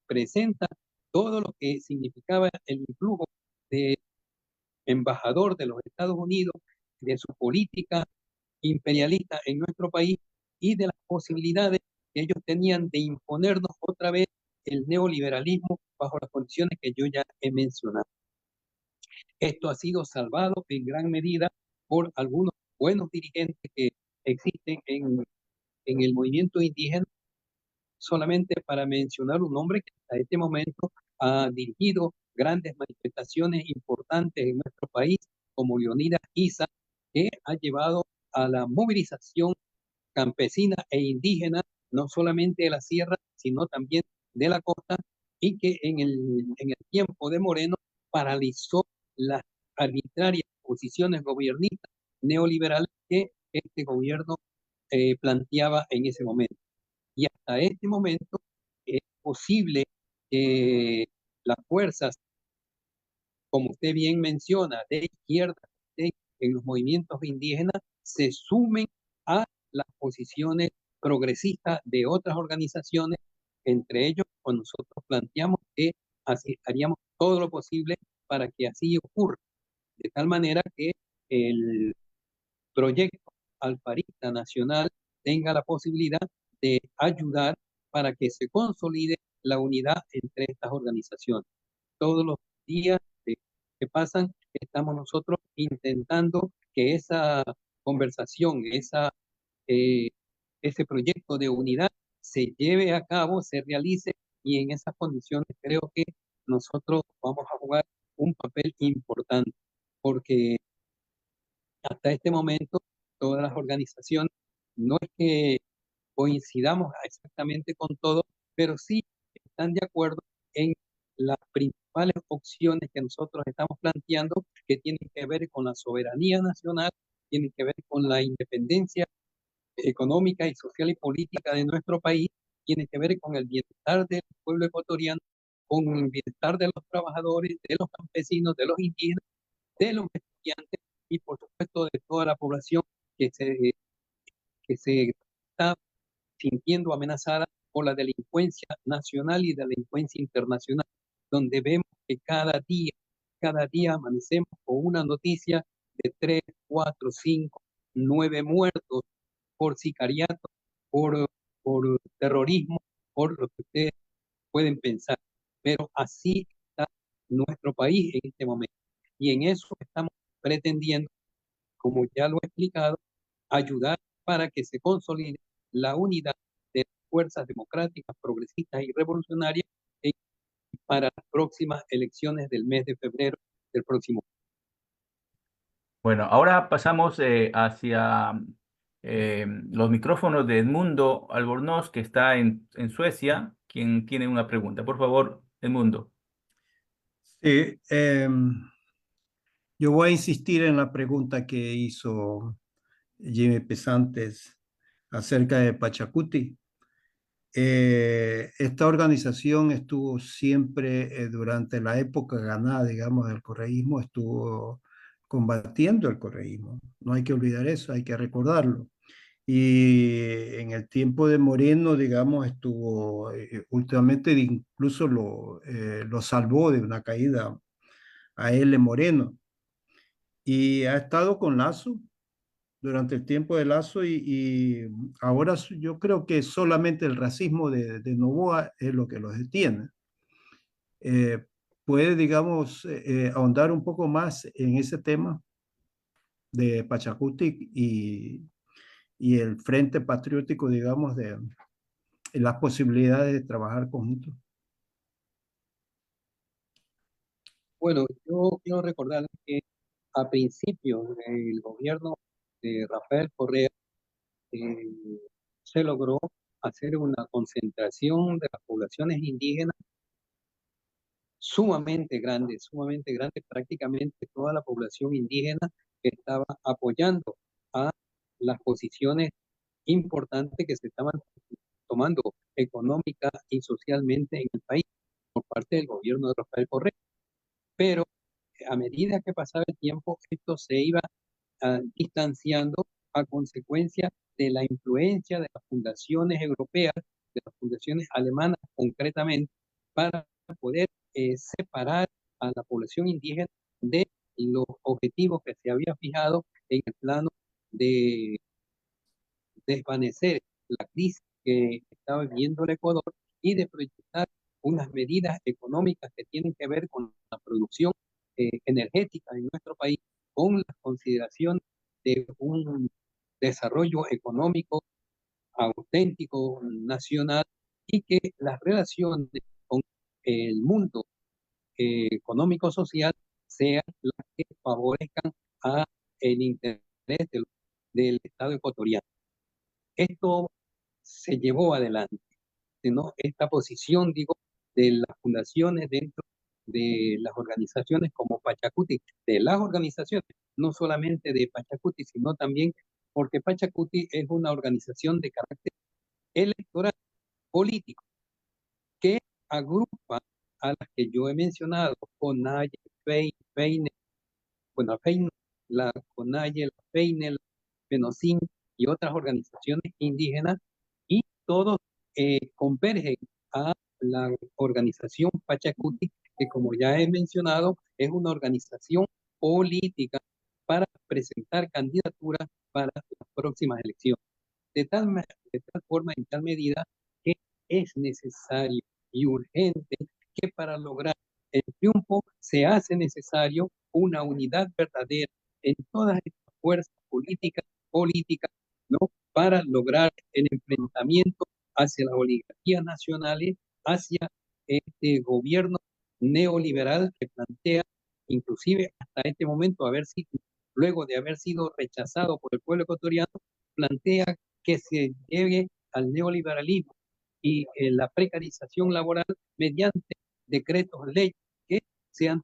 presenta todo lo que significaba el influjo de embajador de los Estados Unidos, de su política imperialista en nuestro país y de las posibilidades que ellos tenían de imponernos otra vez el neoliberalismo bajo las condiciones que yo ya he mencionado. Esto ha sido salvado en gran medida por algunos buenos dirigentes que existen en el movimiento indígena, solamente para mencionar un nombre que hasta este momento ha dirigido grandes manifestaciones importantes en nuestro país, como Leonidas Isa, que ha llevado a la movilización campesina e indígena, no solamente de la sierra, sino también de la costa, y que en el tiempo de Moreno paralizó las arbitrarias posiciones gobiernistas neoliberales que este gobierno planteaba en ese momento. Y hasta este momento es posible que las fuerzas, como usted bien menciona, de izquierda en los movimientos indígenas, se sumen a las posiciones progresistas de otras organizaciones, entre ellos, pues nosotros planteamos que haríamos todo lo posible para que así ocurra, de tal manera que el proyecto alfarista nacional tenga la posibilidad de ayudar para que se consolide la unidad entre estas organizaciones. Todos los días que pasan, estamos nosotros intentando que esa conversación, ese proyecto de unidad se lleve a cabo, se realice, y en esas condiciones creo que nosotros vamos a jugar un papel importante, porque hasta este momento todas las organizaciones, no es que coincidamos exactamente con todo, pero sí están de acuerdo en las principales opciones que nosotros estamos planteando, que tienen que ver con la soberanía nacional, tienen que ver con la independencia económica y social y política de nuestro país, tiene que ver con el bienestar del pueblo ecuatoriano, con el bienestar de los trabajadores, de los campesinos, de los indígenas, de los estudiantes y por supuesto de toda la población que se está sintiendo amenazada por la delincuencia nacional y delincuencia internacional, donde vemos que cada día amanecemos con una noticia de 3, 4, 5, 9 muertos por sicariato, por terrorismo, por lo que ustedes pueden pensar. Pero así está nuestro país en este momento. Y en eso estamos pretendiendo, como ya lo he explicado, ayudar para que se consolide la unidad de las fuerzas democráticas, progresistas y revolucionarias en- para las próximas elecciones del mes de febrero del próximo año. Bueno, ahora pasamos hacia los micrófonos de Edmundo Albornoz, que está en Suecia, quien tiene una pregunta. Por favor, Edmundo. Sí, yo voy a insistir en la pregunta que hizo Jimmy Pesantes acerca de Pachacuti. Esta organización estuvo siempre, durante la época ganada, digamos, del correísmo, estuvo combatiendo el correísmo. No hay que olvidar eso, hay que recordarlo. Y en el tiempo de Moreno, digamos, estuvo, últimamente incluso lo salvó de una caída a L. Moreno. Y ha estado con Lazo durante el tiempo de Lazo y ahora yo creo que solamente el racismo de Noboa es lo que los detiene. Eh, ¿Puede, digamos, ahondar un poco más en ese tema de Pachacuti y el Frente Patriótico, digamos, de las posibilidades de trabajar conjuntos? Bueno, yo quiero recordar que a principios del gobierno de Rafael Correa eh, se logró hacer una concentración de las poblaciones indígenas sumamente grande, prácticamente toda la población indígena que estaba apoyando a las posiciones importantes que se estaban tomando económica y socialmente en el país por parte del gobierno de Rafael Correa. Pero a medida que pasaba el tiempo, esto se iba distanciando a consecuencia de la influencia de las fundaciones europeas, de las fundaciones alemanas concretamente, para poder separar a la población indígena de los objetivos que se había fijado en el plano de desvanecer la crisis que estaba viviendo el Ecuador y de proyectar unas medidas económicas que tienen que ver con la producción energética en nuestro país, con la consideración de un desarrollo económico auténtico, nacional, y que las relaciones con el mundo económico-social sean las que favorezcan a el interés del Estado ecuatoriano. Esto se llevó adelante, ¿no? Esta posición, digo, de las fundaciones dentro de las organizaciones como Pachacuti, de las organizaciones, no solamente de Pachacuti, sino también porque Pachacuti es una organización de carácter electoral político que agrupa a las que yo he mencionado, CONAIE, FEINE, bueno, FEINE, la CONAIE, la FEINE, la FENOCIN y otras organizaciones indígenas, y todos convergen a la organización Pachacuti, que como ya he mencionado, es una organización política para presentar candidaturas para las próximas elecciones. De tal forma, en tal medida, que es necesario y urgente que para lograr el triunfo se hace necesario una unidad verdadera en todas estas fuerzas políticas, ¿no? Para lograr el enfrentamiento hacia las oligarquías nacionales, hacia este gobierno neoliberal que plantea, inclusive hasta este momento, luego de haber sido rechazado por el pueblo ecuatoriano, plantea que se llegue al neoliberalismo y la precarización laboral mediante decretos leyes que sean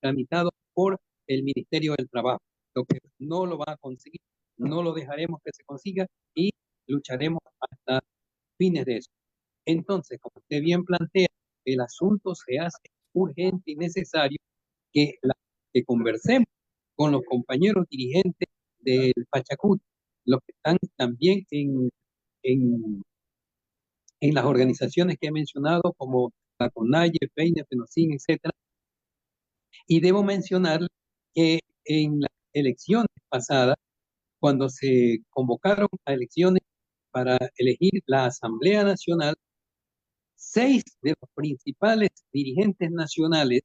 tramitados por el Ministerio del Trabajo, lo que no lo va a conseguir, no lo dejaremos que se consiga y lucharemos hasta fines de eso. Entonces, como usted bien plantea, el asunto se hace urgente y necesario que, que conversemos con los compañeros dirigentes del Pachacuti, los que están también en, en las organizaciones que he mencionado, como la CONAIE, FEINE, FENOCIN, etcétera. Y debo mencionar que en las elecciones pasadas, cuando se convocaron a elecciones para elegir la Asamblea Nacional, 6 de los principales dirigentes nacionales,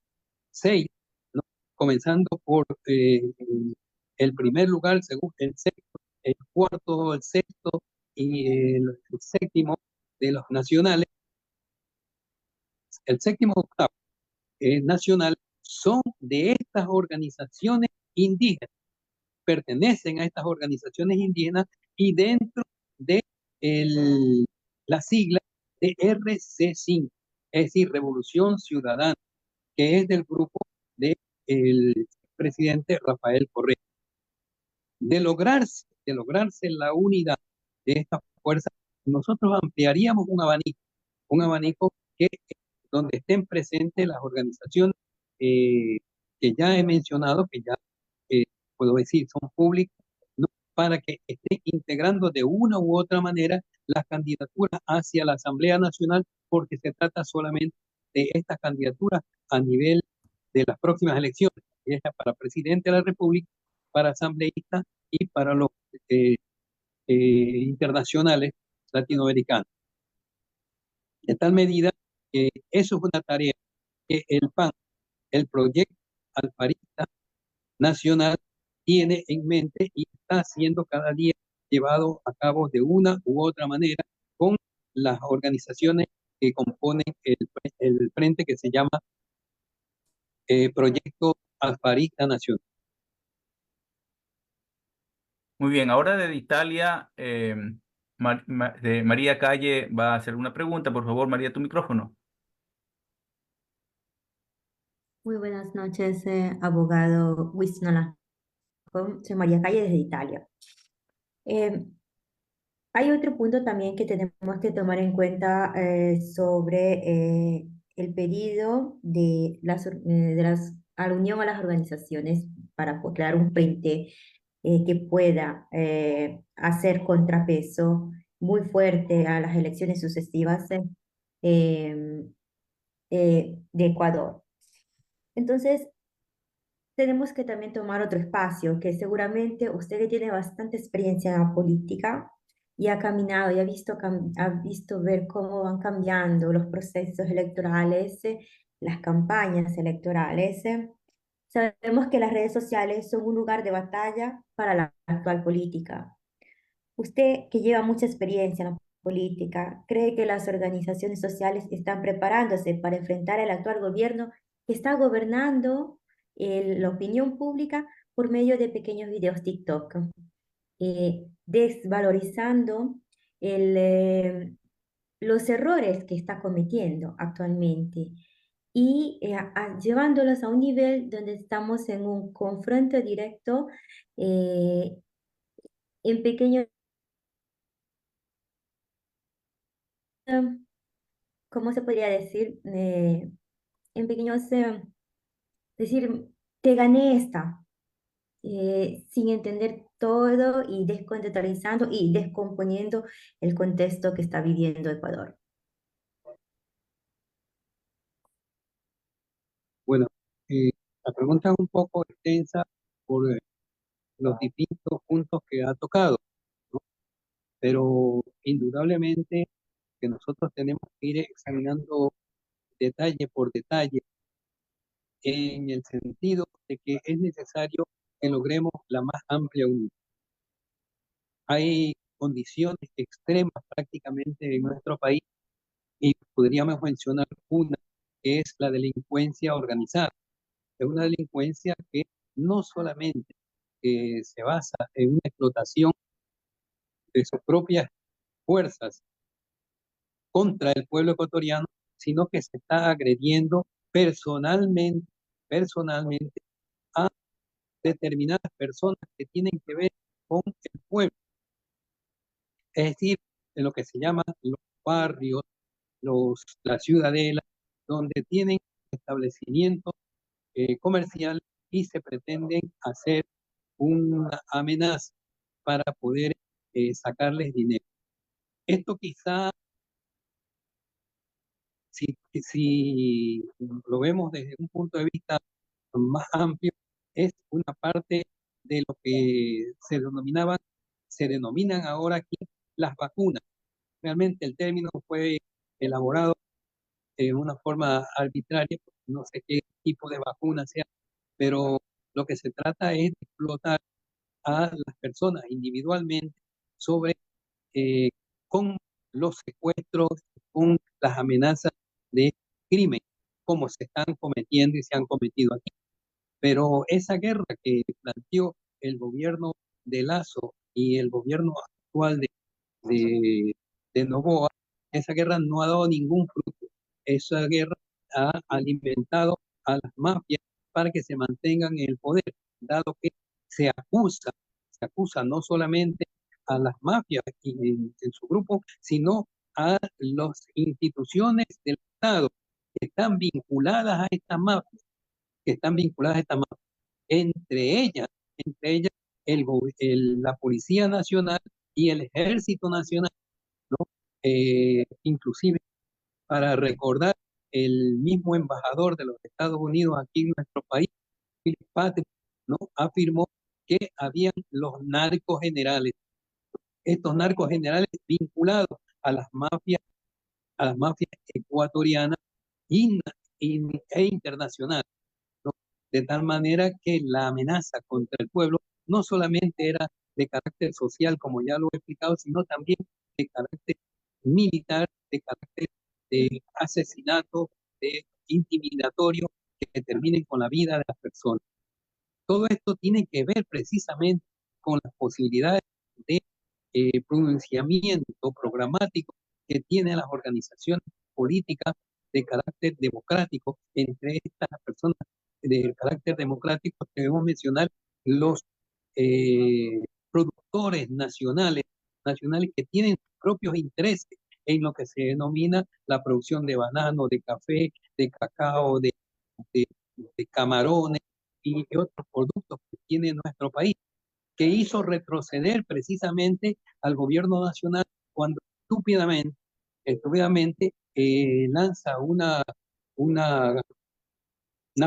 6, ¿no? Comenzando por el primer lugar, el sexto, el cuarto, el sexto y el séptimo de los nacionales, el séptimo octavo nacional, son de estas organizaciones indígenas, pertenecen a estas organizaciones indígenas y dentro de la sigla de RC5, es decir, Revolución Ciudadana, que es del grupo del presidente Rafael Correa. De lograrse la unidad de esta fuerza, nosotros ampliaríamos un abanico que donde estén presentes las organizaciones que ya he mencionado, que ya puedo decir son públicas, ¿no? Para que estén integrando de una u otra manera las candidaturas hacia la Asamblea Nacional, porque se trata solamente de estas candidaturas a nivel de las próximas elecciones, ya sea para presidente de la República, para asambleísta y para los internacionales latinoamericanos. De tal medida que eso es una tarea que el PAN, el Proyecto Alfarista Nacional, tiene en mente y está siendo cada día llevado a cabo de una u otra manera con las organizaciones que componen el frente que se llama Proyecto Alfarista Nacional. Muy bien, ahora de Italia, de María Calle va a hacer una pregunta. Por favor, María, tu micrófono. Muy buenas noches, abogado Wisnola. Soy María Calle desde Italia. Eh, Hay otro punto también que tenemos que tomar en cuenta sobre el pedido a la unión a las organizaciones para crear un frente que pueda hacer contrapeso muy fuerte a las elecciones sucesivas eh, de Ecuador. Entonces, tenemos que también tomar otro espacio, que seguramente usted que tiene bastante experiencia en la política y ha caminado y ha visto ver cómo van cambiando los procesos electorales, las campañas electorales. Sabemos que las redes sociales son un lugar de batalla para la actual política. Usted, que lleva mucha experiencia en la política, ¿cree que las organizaciones sociales están preparándose para enfrentar el actual gobierno que está gobernando la opinión pública por medio de pequeños videos TikTok, desvalorizando los errores que está cometiendo actualmente y llevándolos a un nivel donde estamos en un confronto directo eh, en pequeños ¿cómo se podría decir? En pequeños, decir, te gané esta, sin entender todo y descontextualizando y descomponiendo el contexto que está viviendo Ecuador. Bueno, la pregunta es un poco extensa por los distintos puntos que ha tocado, ¿no? Pero indudablemente que nosotros tenemos que ir examinando detalle por detalle en el sentido de que es necesario que logremos la más amplia unidad. Hay condiciones extremas prácticamente en nuestro país, y podríamos mencionar una, que es la delincuencia organizada. Es una delincuencia que no solamente se basa en una explotación de sus propias fuerzas contra el pueblo ecuatoriano, sino que se está agrediendo personalmente a determinadas personas que tienen que ver con el pueblo, es decir, en lo que se llaman los barrios, la ciudadela, donde tienen establecimientos comerciales y se pretenden hacer una amenaza para poder sacarles dinero. Esto quizá, si lo vemos desde un punto de vista más amplio, es una parte de lo que se denominan ahora aquí las vacunas. Realmente el término fue elaborado de una forma arbitraria, no sé qué tipo de vacuna sea, pero lo que se trata es de explotar a las personas individualmente sobre eh, con los secuestros, con las amenazas de crimen, como se están cometiendo y se han cometido aquí. Pero esa guerra que planteó el gobierno de Lazo y el gobierno actual de, de Noboa, esa guerra no ha dado ningún fruto. Esa guerra ha alimentado a las mafias para que se mantengan en el poder, dado que se acusa no solamente a las mafias en su grupo, sino a las instituciones del Estado que están vinculadas a estas mafias, que están vinculadas a estas mafias. Entre ellas la Policía Nacional y el Ejército Nacional, ¿no? Inclusive, para recordar, el mismo embajador de los Estados Unidos aquí en nuestro país, Philip Patrick, ¿no? Afirmó que habían los narcos generales, estos narcos generales vinculados a las mafias ecuatorianas y- e internacionales, ¿no? De tal manera que la amenaza contra el pueblo no solamente era de carácter social, como ya lo he explicado, sino también de carácter militar, de carácter de asesinato, de intimidatorio, que terminen con la vida de las personas. Todo esto tiene que ver precisamente con las posibilidades de pronunciamiento programático que tienen las organizaciones políticas de carácter democrático. Entre estas personas de carácter democrático debemos mencionar los eh, productores nacionales que tienen propios intereses en lo que se denomina la producción de banano, de café, de cacao, de, de camarones y otros productos que tiene nuestro país, que hizo retroceder precisamente al gobierno nacional cuando estúpidamente lanza una, una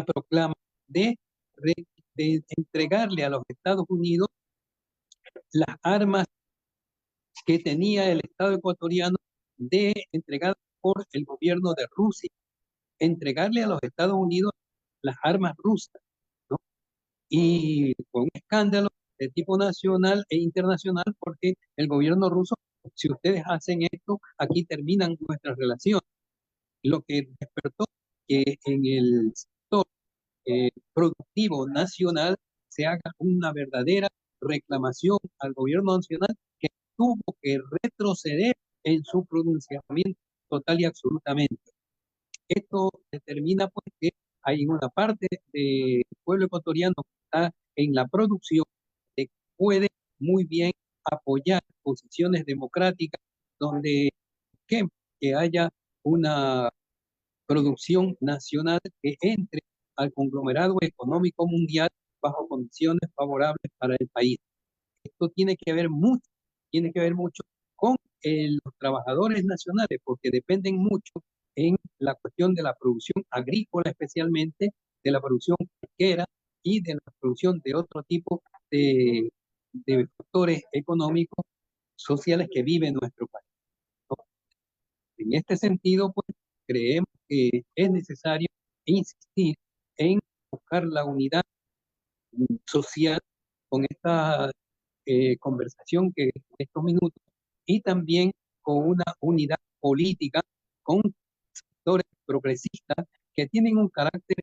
proclama de, de entregarle a los Estados Unidos las armas que tenía el Estado ecuatoriano entregadas por el gobierno de Rusia, entregarle a los Estados Unidos las armas rusas, ¿no? Y fue un escándalo de tipo nacional e internacional porque el gobierno ruso, si ustedes hacen esto, aquí terminan nuestras relaciones. Lo que despertó que en el sector productivo nacional se haga una verdadera reclamación al gobierno nacional, que tuvo que retroceder en su pronunciamiento total y absolutamente. Esto determina pues que hay una parte del pueblo ecuatoriano que está en la producción, que puede muy bien apoyar posiciones democráticas donde que haya una producción nacional que entre al conglomerado económico mundial bajo condiciones favorables para el país. Esto tiene que ver mucho con los trabajadores nacionales, porque dependen mucho en la cuestión de la producción agrícola, especialmente de la producción pesquera y de la producción de otro tipo de factores económicos, sociales que vive nuestro país, ¿no? En este sentido, pues, creemos que es necesario insistir en buscar la unidad social con esta conversación que en estos minutos y también con una unidad política, con sectores progresistas que tienen un carácter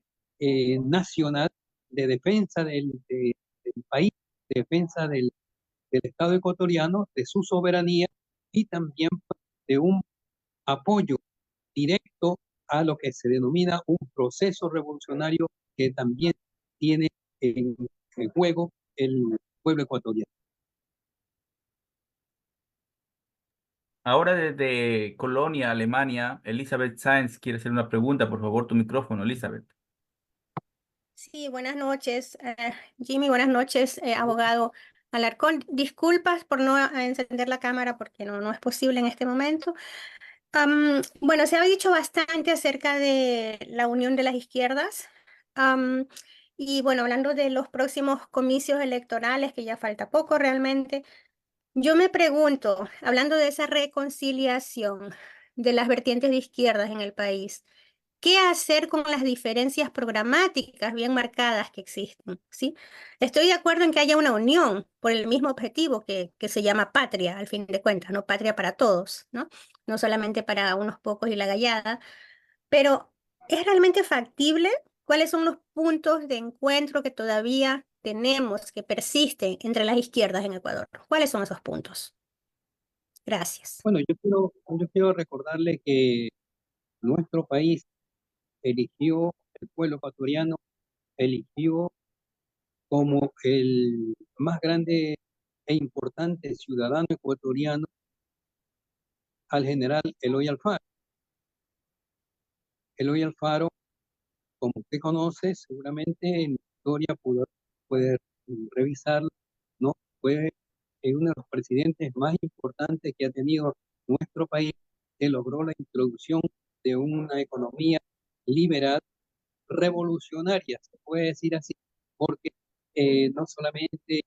nacional de defensa del país, de defensa del Estado ecuatoriano, de su soberanía y también pues, de un apoyo directo a lo que se denomina un proceso revolucionario que también tiene en juego el pueblo ecuatoriano. Ahora desde Colonia, Alemania, Elizabeth Sáenz quiere hacer una pregunta. Por favor, tu micrófono, Elizabeth. Sí, buenas noches, Jimmy, buenas noches, abogado Alarcón. Disculpas por no encender la cámara porque no es posible en este momento. Bueno, se ha dicho bastante acerca de la unión de las izquierdas. Am, y bueno, hablando de los próximos comicios electorales, que ya falta poco realmente, yo me pregunto, hablando de esa reconciliación de las vertientes de izquierdas en el país, ¿qué hacer con las diferencias programáticas bien marcadas que existen? ¿Sí? Estoy de acuerdo en que haya una unión por el mismo objetivo que se llama patria, al fin de cuentas, ¿no? Patria para todos, ¿no? No solamente para unos pocos y la gallada, pero ¿es realmente factible? ¿Cuáles son los puntos de encuentro que todavía tenemos, que persisten entre las izquierdas en Ecuador? ¿Cuáles son esos puntos? Gracias. Bueno, yo quiero recordarle que nuestro país eligió, el pueblo ecuatoriano eligió como el más grande e importante ciudadano ecuatoriano al general Eloy Alfaro. Eloy Alfaro, como usted conoce, seguramente en la historia puede revisarlo, ¿no? Fue uno de los presidentes más importantes que ha tenido nuestro país, que logró la introducción de una economía liberal, revolucionaria, se puede decir así, porque no solamente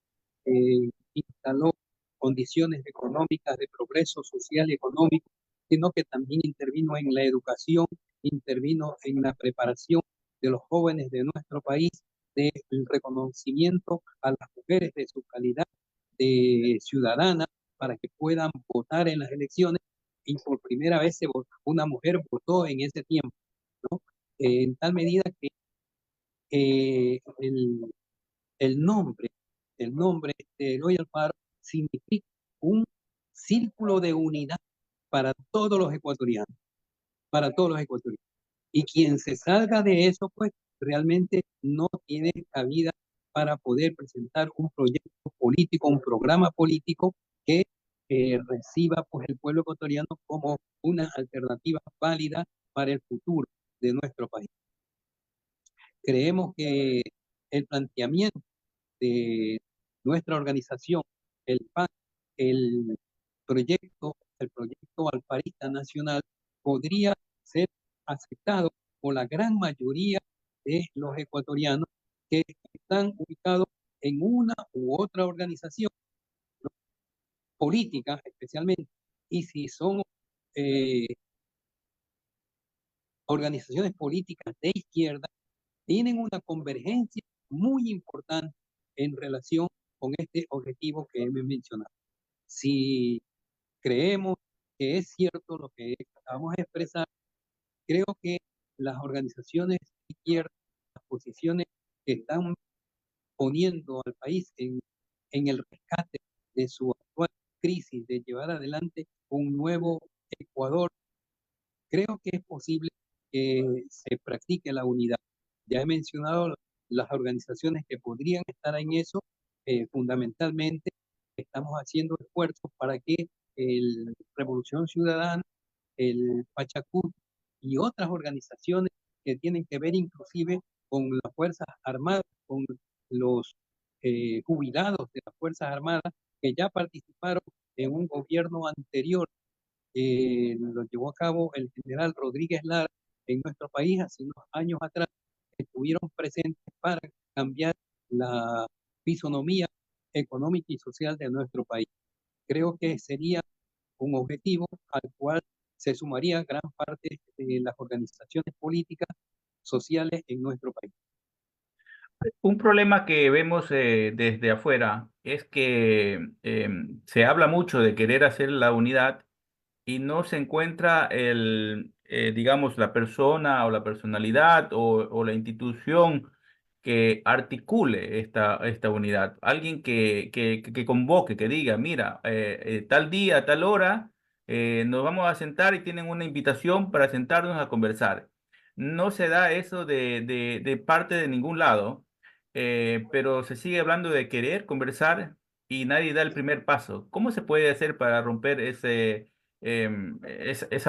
instaló condiciones económicas de progreso social y económico, sino que también intervino en la educación, intervino en la preparación de los jóvenes de nuestro país, del reconocimiento a las mujeres de su calidad de ciudadana para que puedan votar en las elecciones, y por primera vez una mujer votó en ese tiempo, ¿no? En tal medida que eh, el, el nombre, el nombre de Eloy Alfaro significa un círculo de unidad para todos los ecuatorianos, para todos los ecuatorianos. Y quien se salga de eso, pues realmente no tiene cabida para poder presentar un proyecto político, un programa político que reciba pues el pueblo ecuatoriano como una alternativa válida para el futuro de nuestro país. Creemos que el planteamiento de nuestra organización, el PAN, el el proyecto alfarista nacional, podría ser aceptado por la gran mayoría de los ecuatorianos que están ubicados en una u otra organización política, especialmente, y si son eh, organizaciones políticas de izquierda, tienen una convergencia muy importante en relación con este objetivo que he mencionado. Si creemos que es cierto lo que acabamos de expresar, creo que las organizaciones de izquierda, las posiciones que están poniendo al país en el rescate de su actual crisis, de llevar adelante un nuevo Ecuador, creo que es posible que se practique la unidad. Ya he mencionado las organizaciones que podrían estar en eso. Fundamentalmente estamos haciendo esfuerzos para que el Revolución Ciudadana, el Pachacú y otras organizaciones que tienen que ver inclusive con las Fuerzas Armadas, con los jubilados de las Fuerzas Armadas que ya participaron en un gobierno anterior, lo llevó a cabo el general Rodríguez Lara en nuestro país hace unos años atrás, estuvieron presentes para cambiar la fisonomía económica y social de nuestro país. Creo que sería un objetivo al cual se sumaría gran parte de las organizaciones políticas sociales en nuestro país. Un problema que vemos desde afuera es que se habla mucho de querer hacer la unidad y no se encuentra digamos, la persona o la personalidad o la institución que articule esta unidad. Alguien que convoque, que diga, mira, tal día, tal hora, nos vamos a sentar y tienen una invitación para sentarnos a conversar. No se da eso de parte de ningún lado, pero se sigue hablando de querer conversar y nadie da el primer paso. ¿Cómo se puede hacer para romper esa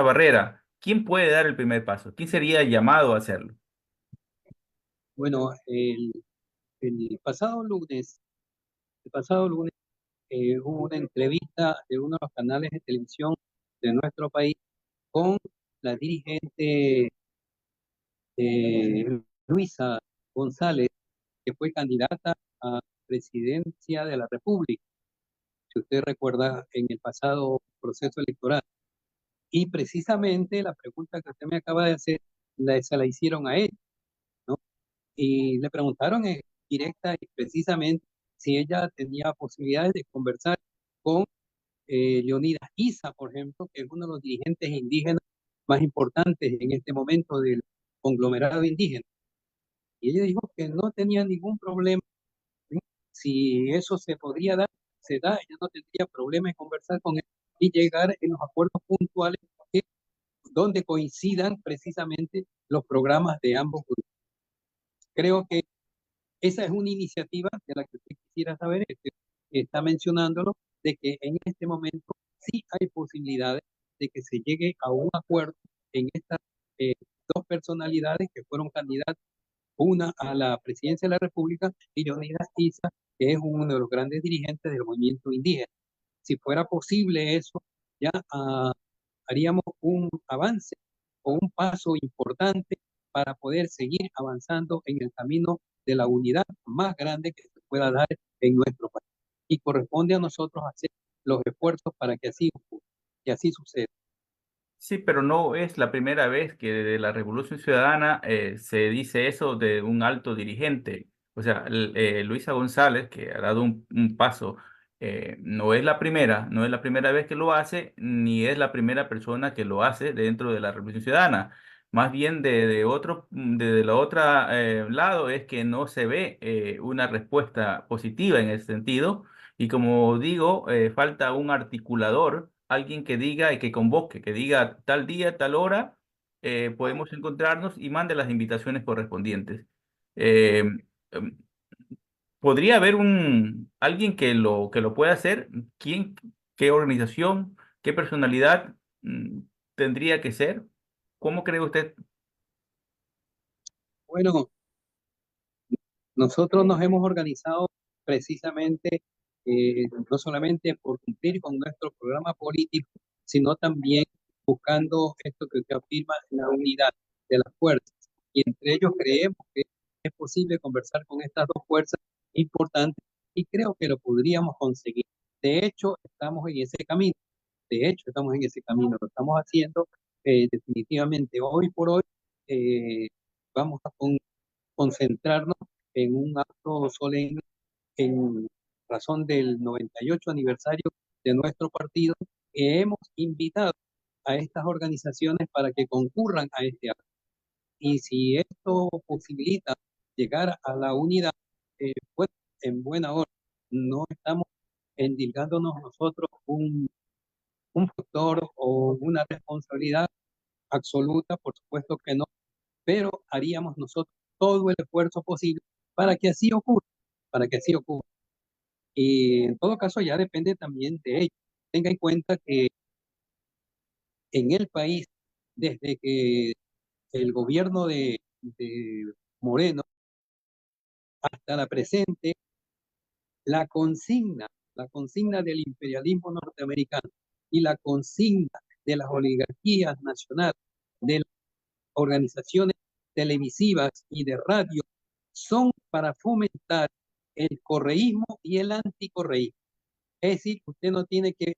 barrera? ¿Quién puede dar el primer paso? ¿Quién sería llamado a hacerlo? Bueno, el pasado lunes, el pasado lunes hubo una entrevista de uno de los canales de televisión de nuestro país con la dirigente Luisa González, que fue candidata a presidencia de la República, si usted recuerda, en el pasado proceso electoral. Y precisamente la pregunta que usted me acaba de hacer, se la hicieron a él, ¿no? Y le preguntaron directa y precisamente si ella tenía posibilidades de conversar con Leonidas Issa, por ejemplo, que es uno de los dirigentes indígenas más importantes en este momento del conglomerado indígena. Y ella dijo que no tenía ningún problema, ¿sí? Si eso se podría dar, se da, ella no tendría problema en conversar con él y llegar en los acuerdos puntuales que, donde coincidan precisamente los programas de ambos grupos. Creo que esa es una iniciativa de la que usted quisiera saber, está mencionándolo, de que en este momento sí hay posibilidades de que se llegue a un acuerdo en estas eh, dos personalidades que fueron candidatas, una a la presidencia de la República y Leonidas Issa, que es uno de los grandes dirigentes del movimiento indígena. Si fuera posible eso, ya haríamos un avance o un paso importante para poder seguir avanzando en el camino de la unidad más grande que se pueda dar en nuestro país. Y corresponde a nosotros hacer los esfuerzos para que así ocurra, que así suceda. Sí, pero no es la primera vez que de la Revolución Ciudadana se dice eso de un alto dirigente. O sea, Luisa González, que ha dado un paso, no es la primera, no es la primera vez que lo hace, ni es la primera persona que lo hace dentro de la Revolución Ciudadana. Más bien de la otra lado es que no se ve una respuesta positiva en ese sentido. Y como digo, falta un articulador, alguien que diga y que convoque, que diga tal día, tal hora, podemos encontrarnos y mande las invitaciones correspondientes. Eh, em, ¿Podría haber alguien que lo pueda hacer? ¿Quién, qué organización, qué personalidad tendría que ser? ¿Cómo cree usted? Bueno, nosotros nos hemos organizado precisamente no solamente por cumplir con nuestro programa político, sino también buscando esto que usted afirma, la unidad de las fuerzas. Y entre ellos creemos que es posible conversar con estas dos fuerzas importantes y creo que lo podríamos conseguir. De hecho, estamos en ese camino. De hecho, estamos en ese camino. Lo estamos haciendo definitivamente hoy por hoy. Vamos a concentrarnos en un acto solemne en razón del 98 aniversario de nuestro partido, que hemos invitado a estas organizaciones para que concurran a este acto. Y si esto posibilita llegar a la unidad, pues en buena hora, no estamos endilgándonos nosotros un factor o una responsabilidad absoluta, por supuesto que no, pero haríamos nosotros todo el esfuerzo posible para que así ocurra, para que así ocurra. Y en todo caso ya depende también de ellos. Tenga en cuenta que en el país, desde que el gobierno de Moreno hasta la presente, la consigna del imperialismo norteamericano y la consigna de las oligarquías nacionales, de las organizaciones televisivas y de radio, son para fomentar el correísmo y el anticorreísmo. Es decir, usted no tiene que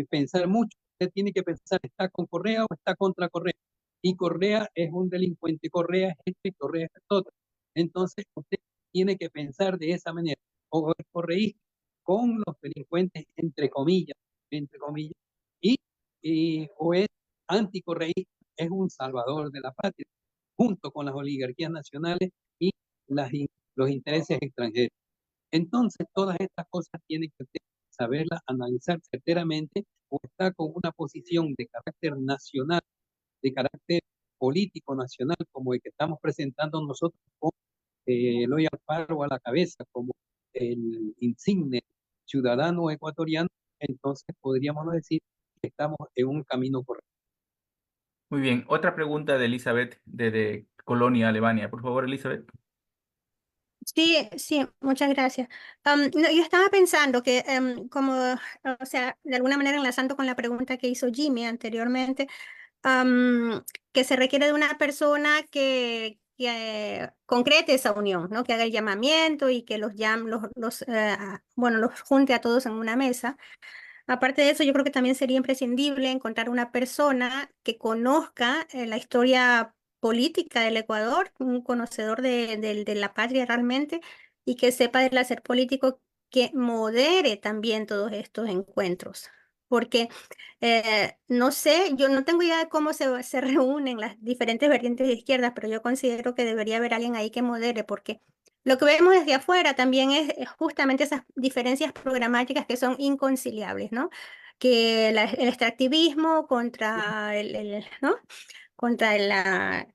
pensar mucho, usted tiene que pensar, ¿está con Correa o está contra Correa? Y Correa es un delincuente, Correa es este, Correa es otro. Entonces, usted tiene que pensar de esa manera, o es correísta con los delincuentes, entre comillas, o es anticorreísta, es un salvador de la patria, junto con las oligarquías nacionales y los intereses extranjeros. Entonces, todas estas cosas tienen que saberlas analizar certeramente, o está con una posición de carácter nacional, de carácter político nacional, como el que estamos presentando nosotros, con Eloy Alfaro a la cabeza, como el insigne ciudadano ecuatoriano. Entonces podríamos decir que estamos en un camino correcto. Muy bien. Otra pregunta de Elizabeth desde Colonia, Alemania. Por favor, Elizabeth. Sí, sí, muchas gracias. No, yo estaba pensando que como, o sea, de alguna manera enlazando con la pregunta que hizo Jimmy anteriormente, que se requiere de una persona que concrete esa unión, ¿no? Que haga el llamamiento y que bueno, los junte a todos en una mesa. Aparte de eso, yo creo que también sería imprescindible encontrar una persona que conozca la historia política del Ecuador, un conocedor de la patria realmente, y que sepa del hacer político, que modere también todos estos encuentros. Porque no sé, yo no tengo idea de cómo se reúnen las diferentes vertientes de izquierda, pero yo considero que debería haber alguien ahí que modere, porque lo que vemos desde afuera también es justamente esas diferencias programáticas que son inconciliables, ¿no? Que el extractivismo contra ¿no? Contra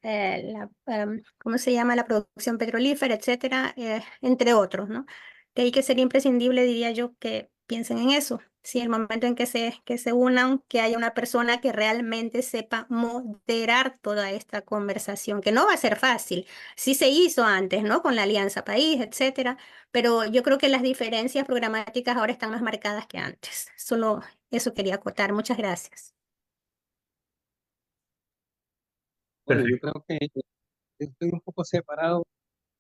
¿cómo se llama? La producción petrolífera, etcétera, entre otros, ¿no? De ahí que sería imprescindible, diría yo, que piensen en eso. Si el momento en que se unan, que haya una persona que realmente sepa moderar toda esta conversación, que no va a ser fácil. Sí se hizo antes, ¿no? Con la Alianza País, etcétera, pero yo creo que las diferencias programáticas ahora están más marcadas que antes. Solo eso quería acotar. Muchas gracias. Bueno, yo Perfecto. creo que estoy un poco separado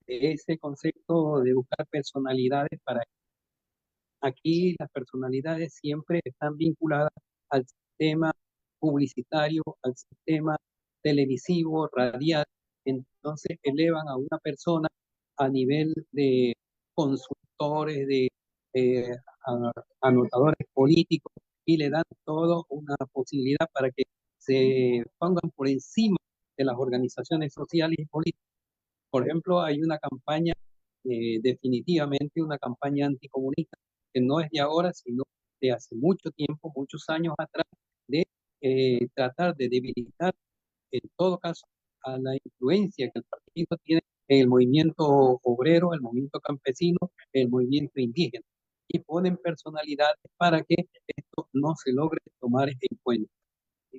de ese concepto de buscar personalidades para aquí. Las personalidades siempre están vinculadas al sistema publicitario, al sistema televisivo, radial. Entonces elevan a una persona a nivel de consultores, de eh, anotadores políticos, y le dan todo una posibilidad para que se pongan por encima de las organizaciones sociales y políticas. Por ejemplo, hay una campaña, definitivamente una campaña anticomunista, que no es de ahora, sino de hace mucho tiempo, muchos años atrás, de tratar de debilitar, en todo caso, a la influencia que el partido tiene en el movimiento obrero, el movimiento campesino, el movimiento indígena. Y ponen personalidades para que esto no se logre tomar en cuenta.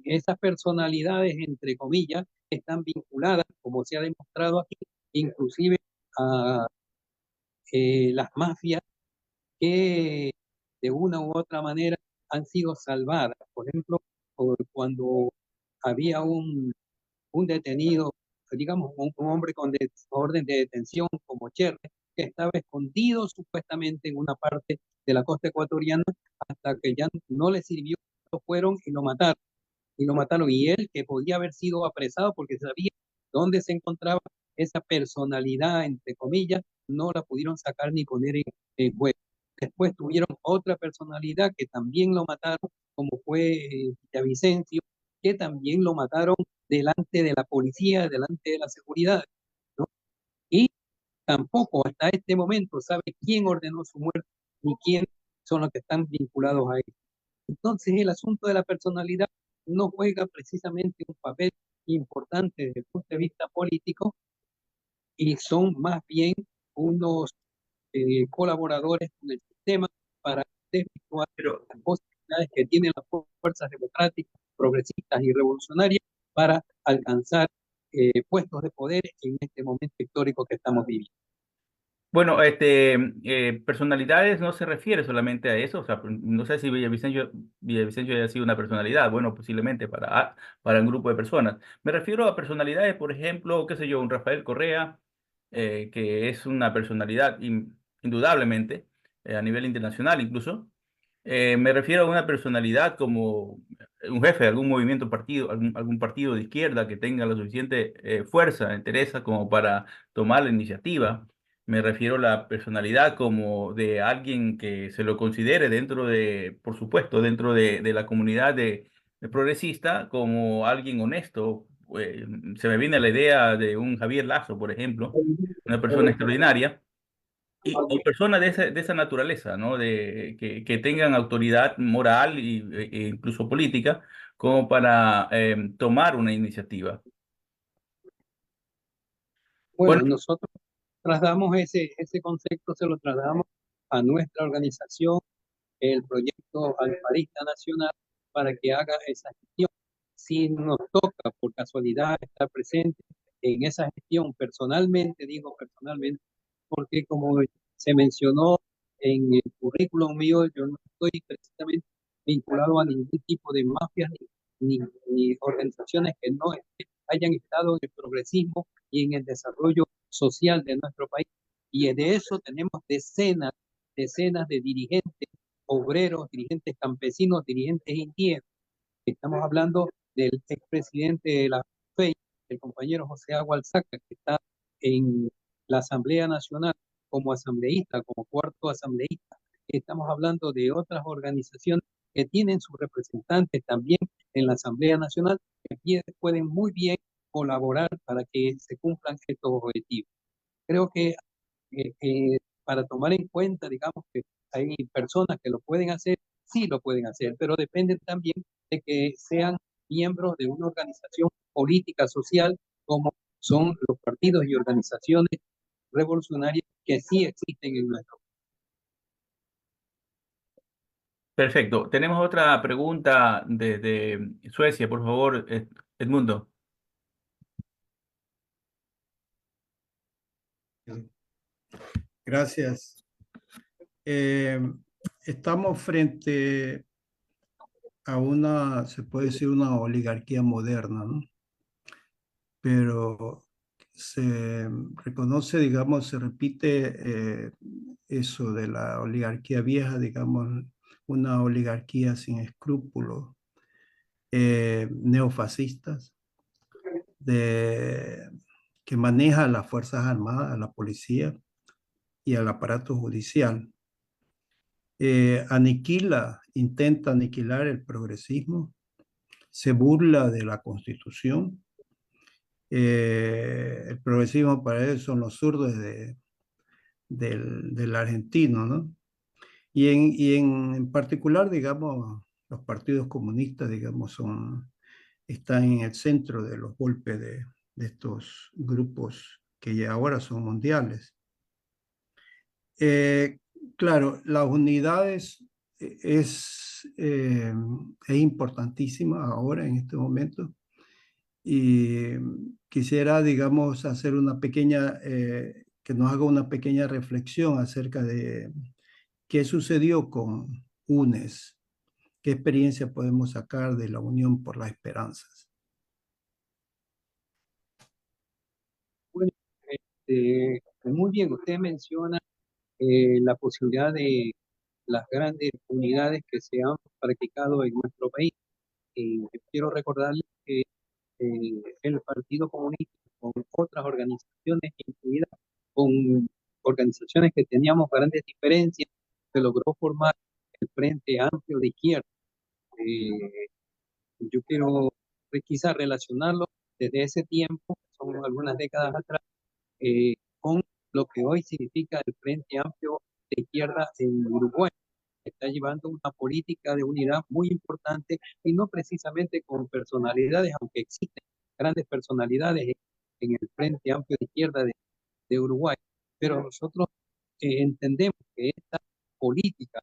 Esas personalidades, entre comillas, están vinculadas, como se ha demostrado aquí, inclusive a las mafias que de una u otra manera han sido salvadas. Por ejemplo, cuando había un detenido, digamos, un hombre con orden de detención como Cherry, que estaba escondido supuestamente en una parte de la costa ecuatoriana, hasta que ya no le sirvió, lo fueron y lo mataron. Y él, que podía haber sido apresado porque sabía dónde se encontraba esa personalidad, entre comillas, no la pudieron sacar ni poner en juego. Después tuvieron otra personalidad que también lo mataron, como fue Villavicencio, que también lo mataron delante de la policía, delante de la seguridad, ¿no? Y tampoco hasta este momento sabe quién ordenó su muerte ni quién son los que están vinculados a él. Entonces, el asunto de la personalidad no juega precisamente un papel importante desde el punto de vista político, y son más bien unos colaboradores con el sistema para desvirtuar Pero las posibilidades que tienen las fuerzas democráticas, progresistas y revolucionarias para alcanzar puestos de poder en este momento histórico que estamos viviendo. bueno, personalidades no se refiere solamente a eso, o sea, no sé si Villavicencio haya sido una personalidad, bueno, posiblemente para un grupo de personas. Me refiero a personalidades, por ejemplo, qué sé yo, un Rafael Correa, que es una personalidad indudablemente, a nivel internacional incluso. Me refiero a una personalidad como un jefe de algún movimiento partido, algún partido de izquierda que tenga la suficiente fuerza, entereza como para tomar la iniciativa Me refiero a la personalidad como de alguien que se lo considere dentro de, por supuesto, dentro de la comunidad de progresista, como alguien honesto. Se me viene la idea de un Javier Lazo, por ejemplo, una persona extraordinaria. Y personas de esa naturaleza, ¿no? Que tengan autoridad moral e incluso política como para tomar una iniciativa. Bueno, Bueno, nosotros trasladamos ese concepto, se lo trasladamos a nuestra organización, el proyecto Alfarista Nacional, para que haga esa gestión. Si nos toca por casualidad estar presente en esa gestión personalmente, digo personalmente, porque como se mencionó en el currículum mío, yo no estoy precisamente vinculado a ningún tipo de mafias ni organizaciones que no hayan estado en el progresismo y en el desarrollo social de nuestro país. Y de eso tenemos decenas de dirigentes obreros, dirigentes campesinos, dirigentes indígenas. Estamos hablando del expresidente de la FEI, el compañero José Agualzaca, que está en la Asamblea Nacional como asambleísta, como cuarto asambleísta. Estamos hablando de otras organizaciones que tienen sus representantes también en la Asamblea Nacional, que pueden muy bien colaborar para que se cumplan estos objetivos. Creo que para tomar en cuenta, digamos que hay personas que lo pueden hacer, sí lo pueden hacer, pero depende también de que sean miembros de una organización política social como son los partidos y organizaciones revolucionarias que sí existen en nuestro país. perfecto. Tenemos otra pregunta desde Suecia, por favor, Edmundo. Gracias. Estamos frente a una, se puede decir, una oligarquía moderna, ¿no? Pero se reconoce, digamos, se repite eso de la oligarquía vieja, digamos, una oligarquía sin escrúpulos, neofascistas, que maneja a las Fuerzas Armadas, a la policía y al aparato judicial. Intenta aniquilar el progresismo, se burla de la Constitución. El progresismo para él son los zurdos del argentino, ¿no? En particular, digamos, los partidos comunistas, digamos, están en el centro de los golpes de estos grupos que ya ahora son mundiales. Claro, las unidades es importantísima ahora, en este momento, y quisiera, digamos, hacer una pequeña, que nos haga una pequeña reflexión acerca de qué sucedió con UNES, qué experiencia podemos sacar de la Unión por las Esperanzas. Bueno, muy bien, usted menciona la posibilidad de las grandes unidades que se han practicado en nuestro país. Quiero recordarles que el Partido Comunista, con otras organizaciones, incluidas con organizaciones que teníamos grandes diferencias, se logró formar el Frente Amplio de Izquierda. Eh, yo quiero quizás relacionarlo desde ese tiempo, son algunas décadas atrás, con lo que hoy significa el Frente Amplio de Izquierda en Uruguay. Está llevando una política de unidad muy importante y no precisamente con personalidades, aunque existen grandes personalidades en el Frente Amplio de Izquierda de Uruguay, pero nosotros entendemos que esta política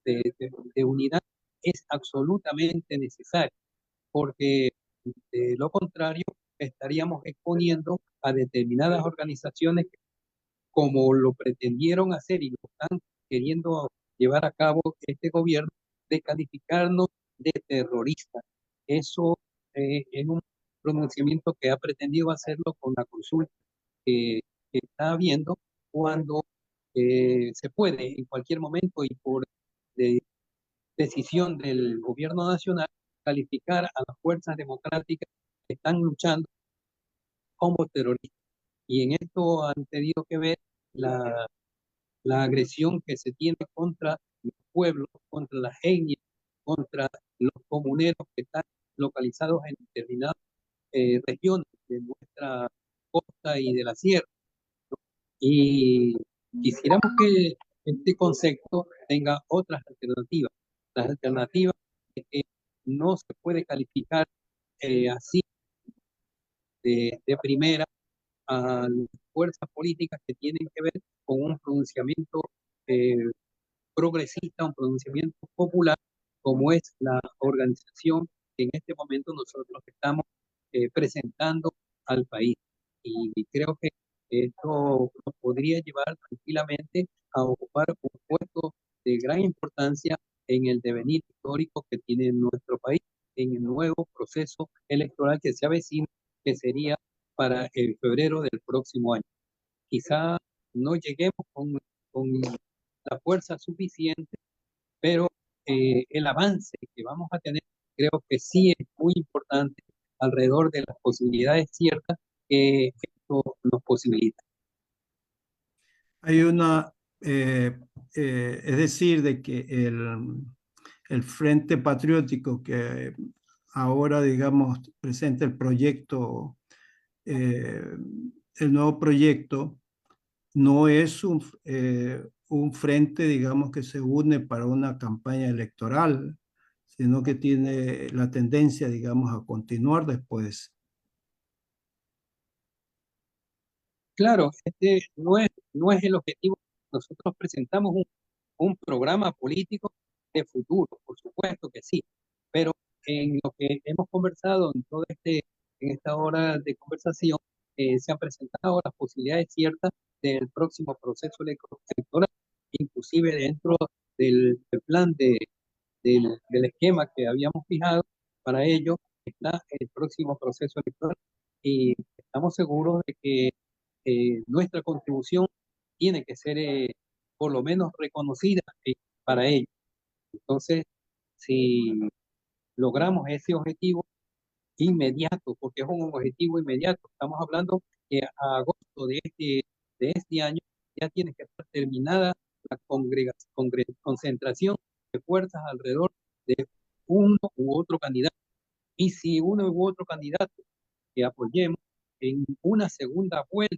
de unidad es absolutamente necesaria, porque de lo contrario estaríamos exponiendo a determinadas organizaciones como lo pretendieron hacer y lo están queriendo llevar a cabo este gobierno, de calificarnos de terroristas. Eso es un pronunciamiento que ha pretendido hacerlo con la consulta que está habiendo cuando se puede en cualquier momento y por de- decisión del gobierno nacional calificar a las fuerzas democráticas que están luchando como terroristas. Y en esto han tenido que ver la, la agresión que se tiene contra los pueblos, contra las etnias, contra los comuneros que están localizados en determinadas regiones de nuestra costa y de la sierra. Y quisiéramos que este concepto tenga otras alternativas. Las alternativas es que no se puede calificar así de primera a las fuerzas políticas que tienen que ver con un pronunciamiento eh, progresista, un pronunciamiento popular, como es la organización que en este momento nosotros estamos presentando al país. Y creo que esto nos podría llevar tranquilamente a ocupar un puesto de gran importancia en el devenir histórico que tiene nuestro país, en el nuevo proceso electoral que se avecina, que sería para el febrero del próximo año. Quizá no lleguemos con la fuerza suficiente, pero el avance que vamos a tener creo que sí es muy importante alrededor de las posibilidades ciertas que esto nos posibilita. Hay una, es decir, de que el Frente Patriótico que ahora, digamos, presenta el proyecto, el nuevo proyecto, no es un frente, digamos, que se une para una campaña electoral, sino que tiene la tendencia, digamos, a continuar después. Claro, este no es el objetivo. Nosotros presentamos un programa político de futuro, por supuesto que sí, pero en lo que hemos conversado en esta hora de conversación, se han presentado las posibilidades ciertas del próximo proceso electoral, inclusive dentro del plan del esquema que habíamos fijado para ello está el próximo proceso electoral y estamos seguros de que nuestra contribución tiene que ser por lo menos reconocida para ello. Entonces, si logramos ese objetivo inmediato, porque es un objetivo inmediato, estamos hablando que a agosto de este año ya tiene que estar terminada la concentración de fuerzas alrededor de uno u otro candidato. Y si uno u otro candidato que apoyemos en una segunda vuelta,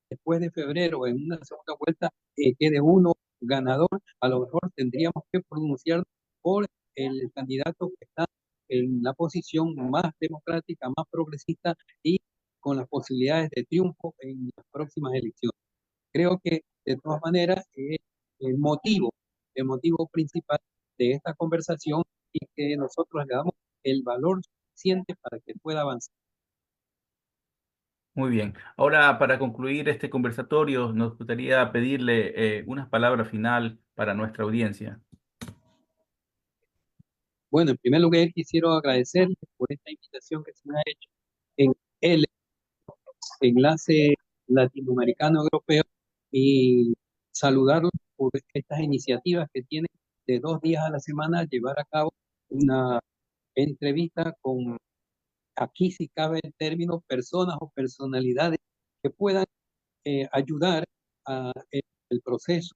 después de febrero, en una segunda vuelta, quede uno ganador, a lo mejor tendríamos que pronunciar por el candidato que está en la posición más democrática, más progresista y con las posibilidades de triunfo en las próximas elecciones. Creo que de todas maneras es el motivo principal de esta conversación y que nosotros le damos el valor suficiente para que pueda avanzar. Muy bien. Ahora, para concluir este conversatorio, nos gustaría pedirle unas palabras final para nuestra audiencia. Bueno, en primer lugar quisiera agradecerles por esta invitación que se me ha hecho en el enlace latinoamericano europeo y saludarlos por estas iniciativas que tienen de 2 días a la semana llevar a cabo una entrevista con, aquí si cabe el término, personas o personalidades que puedan ayudar a el proceso,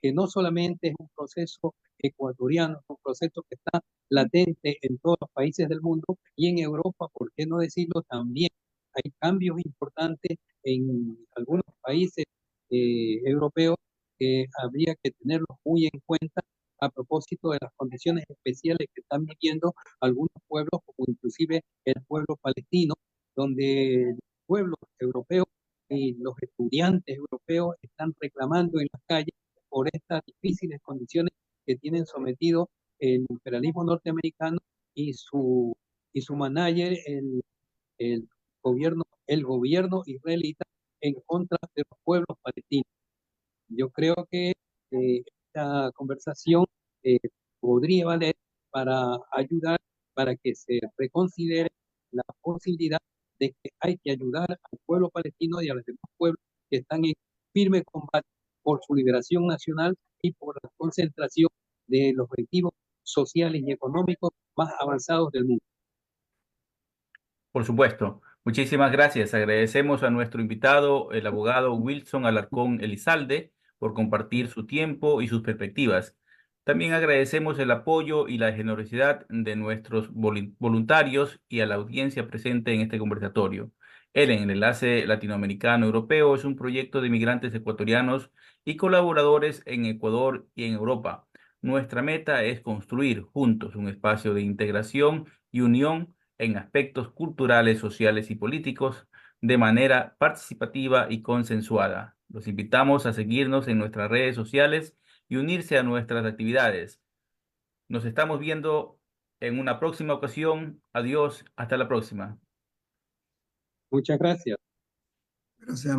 que no solamente es un proceso ecuatoriano, es un proceso que está latente en todos los países del mundo y en Europa, ¿por qué no decirlo también? Hay cambios importantes en algunos países europeos que habría que tenerlos muy en cuenta a propósito de las condiciones especiales que están viviendo algunos pueblos, como inclusive el pueblo palestino, donde los pueblos europeos y los estudiantes europeos están reclamando en las calles por estas difíciles condiciones que tienen sometido el imperialismo norteamericano y su manager, el el gobierno israelita, en contra de los pueblos palestinos. Yo creo que esta conversación eh, podría valer para ayudar, para que se reconsidere la posibilidad de que hay que ayudar al pueblo palestino y a los demás pueblos que están en firme combate por su liberación nacional y por la concentración de los objetivos sociales y económicos más avanzados del mundo. Por supuesto. Muchísimas gracias. Agradecemos a nuestro invitado, el abogado Wilson Alarcón Elizalde, por compartir su tiempo y sus perspectivas. También agradecemos el apoyo y la generosidad de nuestros voluntarios y a la audiencia presente en este conversatorio. ELEN, el Enlace Latinoamericano Europeo, es un proyecto de migrantes ecuatorianos y colaboradores en Ecuador y en Europa. Nuestra meta es construir juntos un espacio de integración y unión en aspectos culturales, sociales y políticos de manera participativa y consensuada. Los invitamos a seguirnos en nuestras redes sociales y unirse a nuestras actividades. Nos estamos viendo en una próxima ocasión. Adiós, hasta la próxima. Muchas gracias. Gracias.